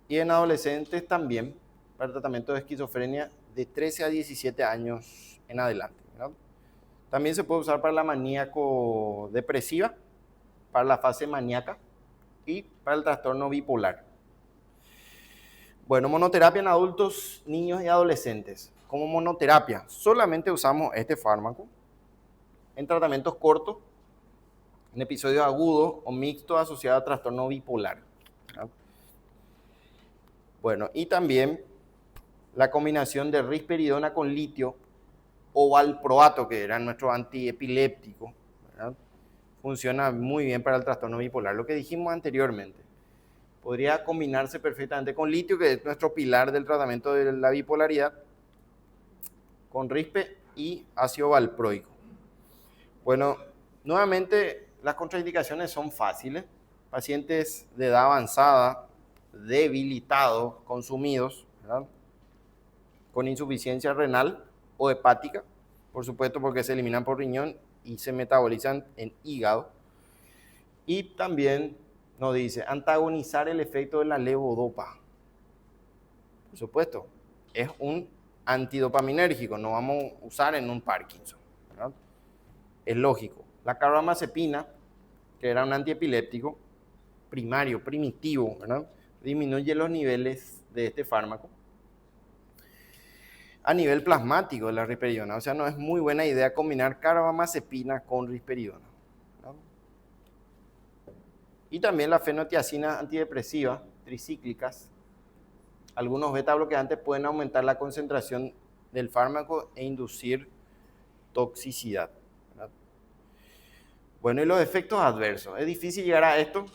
Y en adolescentes también, para el tratamiento de esquizofrenia de 13 a 17 años en adelante, ¿verdad? También se puede usar para la maníaco-depresiva, para la fase maníaca y para el trastorno bipolar. Bueno, monoterapia en adultos, niños y adolescentes. Como monoterapia, solamente usamos este fármaco en tratamientos cortos, en episodios agudos o mixtos asociados a trastorno bipolar, ¿verdad? Bueno, y también la combinación de risperidona con litio o valproato, que era nuestro antiepiléptico, ¿verdad? Funciona muy bien para el trastorno bipolar. Lo que dijimos anteriormente, podría combinarse perfectamente con litio, que es nuestro pilar del tratamiento de la bipolaridad, con rispe y ácido valproico. Bueno, nuevamente las contraindicaciones son fáciles. Pacientes de edad avanzada, debilitados, consumidos, ¿verdad? Con insuficiencia renal o hepática, por supuesto porque se eliminan por riñón y se metabolizan en hígado. Y también nos dice antagonizar el efecto de la levodopa. Por supuesto, es un antidopaminérgico, no vamos a usar en un Parkinson, ¿verdad? Es lógico. La carbamazepina, que era un antiepiléptico primario, primitivo, ¿verdad? Disminuye los niveles de este fármaco a nivel plasmático de la risperidona. O sea, no es muy buena idea combinar carbamazepina con risperidona, ¿verdad? Y también las fenotiacinas antidepresivas tricíclicas. Algunos beta bloqueantes pueden aumentar la concentración del fármaco e inducir toxicidad, ¿verdad? Bueno, y los efectos adversos. ¿Es difícil llegar a esto?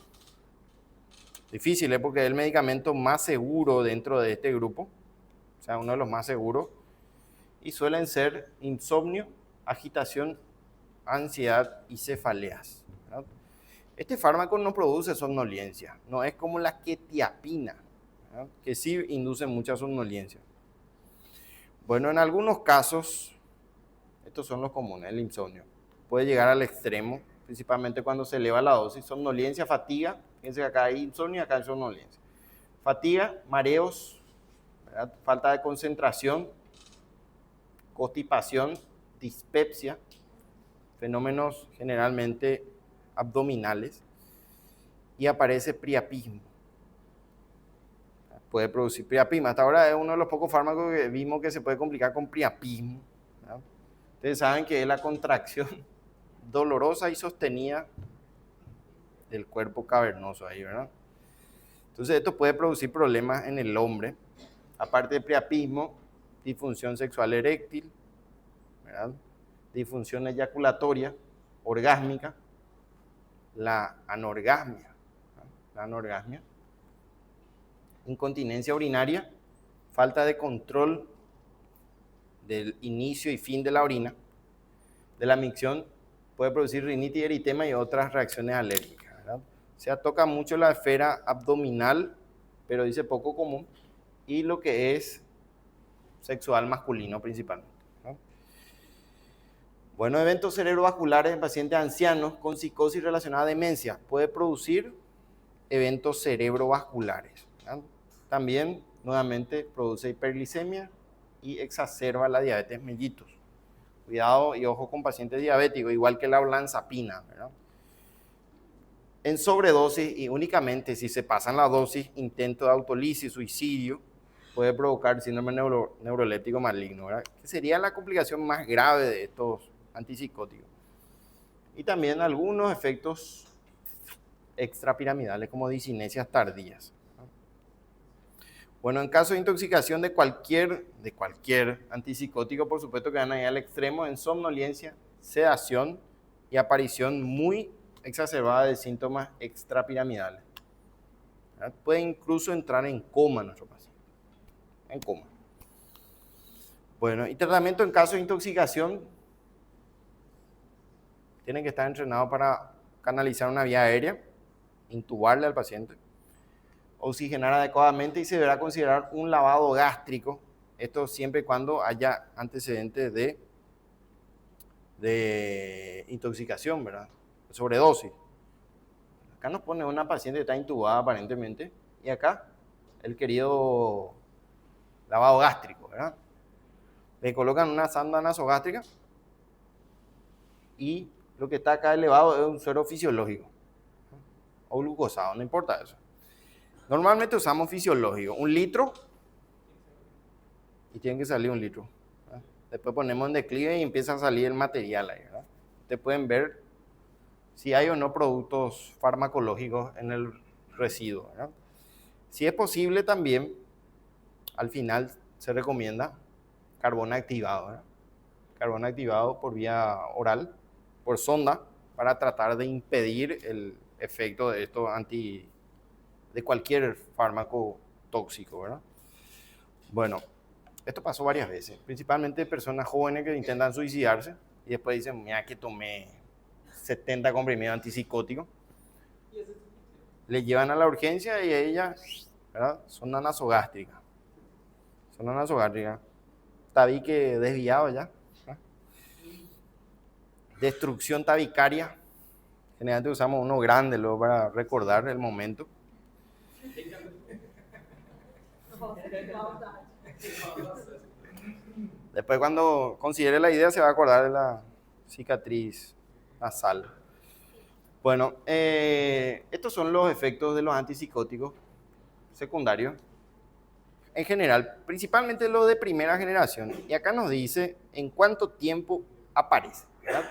Difícil, porque es el medicamento más seguro dentro de este grupo, o sea, uno de los más seguros, y suelen ser insomnio, agitación, ansiedad y cefaleas, ¿verdad? Este fármaco no produce somnolencia, no es como la quetiapina, ¿verdad? Que sí induce mucha somnolencia. Bueno, en algunos casos, estos son los comunes, el insomnio, puede llegar al extremo, principalmente cuando se eleva la dosis, somnolencia, fatiga, fíjense que acá hay insomnio y acá hay somnolencia. Fatiga, mareos, ¿verdad? Falta de concentración, constipación, dispepsia, fenómenos generalmente abdominales, y aparece priapismo. Puede producir priapismo. Hasta ahora es uno de los pocos fármacos que vimos que se puede complicar con priapismo, ¿verdad? Ustedes saben que es la contracción dolorosa y sostenida del cuerpo cavernoso ahí, ¿verdad? Entonces esto puede producir problemas en el hombre, aparte de priapismo, disfunción sexual eréctil, ¿verdad? Disfunción eyaculatoria, orgásmica, la anorgasmia, ¿verdad? La anorgasmia, incontinencia urinaria, falta de control del inicio y fin de la orina, de la micción, puede producir rinitis, eritema y otras reacciones alérgicas, ¿verdad? O sea, toca mucho la esfera abdominal, pero dice poco común, y lo que es sexual masculino principalmente, ¿no? Bueno, eventos cerebrovasculares en pacientes ancianos con psicosis relacionada a demencia. Puede producir eventos cerebrovasculares, ¿verdad? También, nuevamente, produce hiperglicemia y exacerba la diabetes mellitus. Cuidado y ojo con pacientes diabéticos, igual que la olanzapina, ¿verdad? En sobredosis y únicamente si se pasan la dosis, intento de autolisis, suicidio, puede provocar síndrome neuroléptico maligno, ¿verdad? Que sería la complicación más grave de estos antipsicóticos. Y también algunos efectos extrapiramidales como disinesias tardías. Bueno, en caso de intoxicación de cualquier antipsicótico, por supuesto que van a ir al extremo en somnolencia, sedación y aparición muy exacerbada de síntomas extrapiramidales, ¿verdad? Puede incluso entrar en coma nuestro paciente, en coma. Bueno, y tratamiento en caso de intoxicación, tienen que estar entrenados para canalizar una vía aérea, intubarle al paciente, oxigenar adecuadamente y se deberá considerar un lavado gástrico, esto siempre y cuando haya antecedentes de intoxicación, ¿verdad? Sobredosis. Acá nos pone una paciente que está intubada aparentemente y acá el querido lavado gástrico, ¿verdad? Le colocan una sonda nasogástrica y lo que está acá elevado es un suero fisiológico o glucosado, no importa eso. Normalmente usamos fisiológico, 1 litro y tiene que salir 1 litro, ¿verdad? Después ponemos en declive y empieza a salir el material ahí, ¿verdad? Ustedes pueden ver si hay o no productos farmacológicos en el residuo, ¿verdad? Si es posible también, al final se recomienda carbón activado, ¿verdad? Carbón activado por vía oral, por sonda, para tratar de impedir el efecto de estos de cualquier fármaco tóxico, ¿verdad? Bueno, esto pasó varias veces, principalmente personas jóvenes que intentan suicidarse y después dicen, mira que tomé 70 comprimidos antipsicóticos, le llevan a la urgencia y ella, ¿verdad? Sonda nasogástrica, tabique desviado ya, ¿verdad? Destrucción tabicaria, generalmente usamos uno grande luego para recordar el momento. Después cuando considere la idea se va a acordar de la cicatriz nasal. Bueno, estos son los efectos de los antipsicóticos secundarios. En general, principalmente los de primera generación. Y acá nos dice en cuánto tiempo aparece, ¿verdad?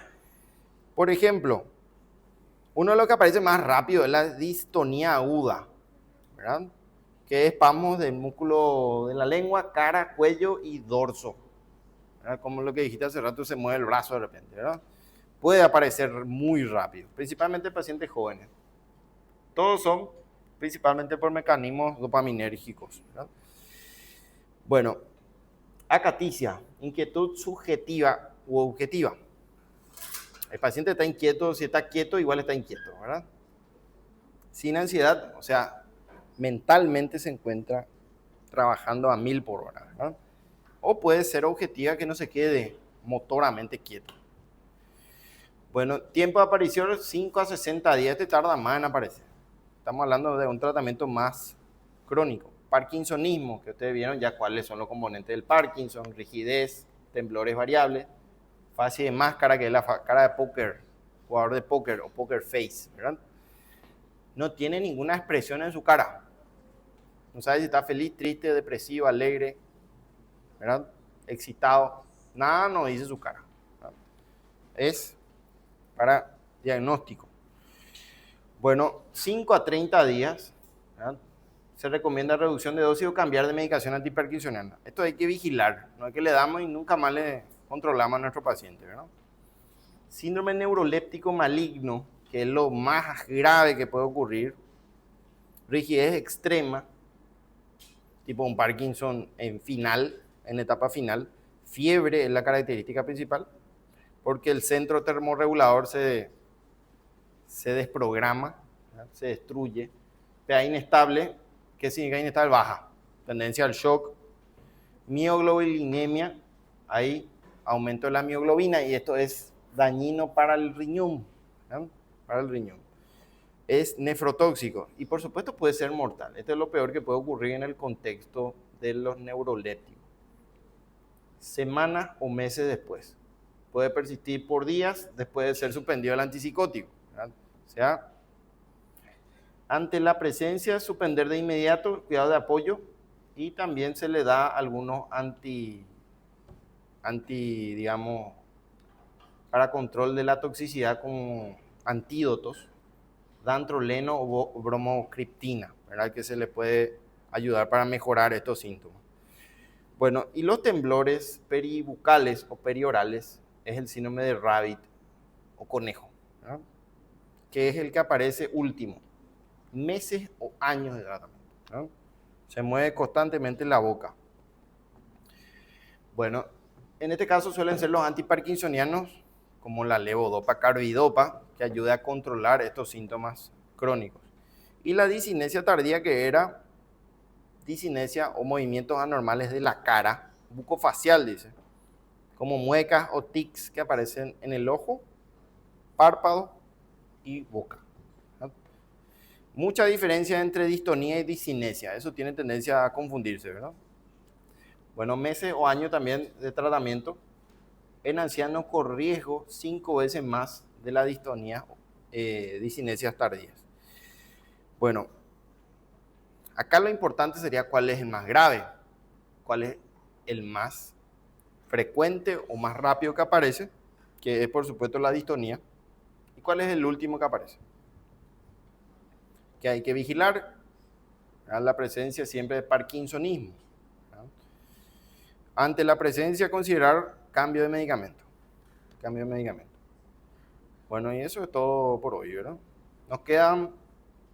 Por ejemplo, uno de los que aparece más rápido es la distonía aguda, ¿verdad? Que es espasmos del músculo de la lengua, cara, cuello y dorso, ¿verdad? Como lo que dijiste hace rato, se mueve el brazo de repente, ¿verdad? Puede aparecer muy rápido, principalmente en pacientes jóvenes. Todos son principalmente por mecanismos dopaminérgicos, ¿verdad? Bueno, acaticia, inquietud subjetiva u objetiva. El paciente está inquieto, si está quieto, igual está inquieto, ¿verdad? Sin ansiedad, o sea, mentalmente se encuentra trabajando a 1000 por hora, ¿verdad? O puede ser objetiva, que no se quede motoramente quieto. Bueno, tiempo de aparición 5 a 60 días, te tarda más en aparecer. Estamos hablando de un tratamiento más crónico. Parkinsonismo, que ustedes vieron ya cuáles son los componentes del Parkinson, rigidez, temblores variables, fase de máscara, que es la cara de póker, jugador de póker o poker face, ¿verdad? No tiene ninguna expresión en su cara. No sabe si está feliz, triste, depresivo, alegre, ¿verdad? Excitado. Nada nos dice su cara, ¿verdad? Es para diagnóstico. Bueno, 5 a 30 días, ¿verdad? Se recomienda reducción de dosis o cambiar de medicación antiparkinsoniana. Esto hay que vigilar, no es que le damos y nunca más le controlamos a nuestro paciente, ¿verdad? Síndrome neuroléptico maligno, que es lo más grave que puede ocurrir. Rigidez extrema, tipo un Parkinson en etapa final. Fiebre es la característica principal, porque el centro termorregulador se desprograma, ¿verdad? Se destruye. PA inestable, ¿qué significa inestable? Baja. Tendencia al shock. Mioglobinemia, hay aumento de la mioglobina y esto es dañino para el riñón, ¿verdad? Para el riñón. Es nefrotóxico y por supuesto puede ser mortal. Esto es lo peor que puede ocurrir en el contexto de los neurolépticos. Semanas o meses después. Puede persistir por días después de ser suspendido el antipsicótico, ¿verdad? O sea, ante la presencia, suspender de inmediato, cuidado de apoyo, y también se le da algunos digamos, para control de la toxicidad como antídotos, dantroleno o bromocriptina, ¿verdad? Que se le puede ayudar para mejorar estos síntomas. Bueno, y los temblores peribucales o periorales es el síndrome de Rabbit o conejo, ¿verdad? Que es el que aparece último, meses o años de tratamiento, ¿verdad? Se mueve constantemente la boca. Bueno, en este caso suelen ser los antiparkinsonianos, como la levodopa, carbidopa, que ayuda a controlar estos síntomas crónicos. Y la disinesia tardía, que era disinesia o movimientos anormales de la cara, bucofacial, dice, como muecas o tics que aparecen en el ojo, párpado y boca. Mucha diferencia entre distonía y disinesia, eso tiene tendencia a confundirse, ¿verdad? Bueno, meses o años también de tratamiento. En ancianos con riesgo 5 veces más de la distonía, disinesias tardías. Bueno, acá lo importante sería cuál es el más grave, cuál es el más frecuente o más rápido que aparece, que es por supuesto la distonía, y cuál es el último que aparece. Que hay que vigilar, ¿verdad? La presencia siempre de parkinsonismo, ¿verdad? Ante la presencia, considerar cambio de medicamento. Cambio de medicamento. Bueno, y eso es todo por hoy, ¿verdad? Nos quedan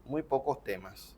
muy pocos temas.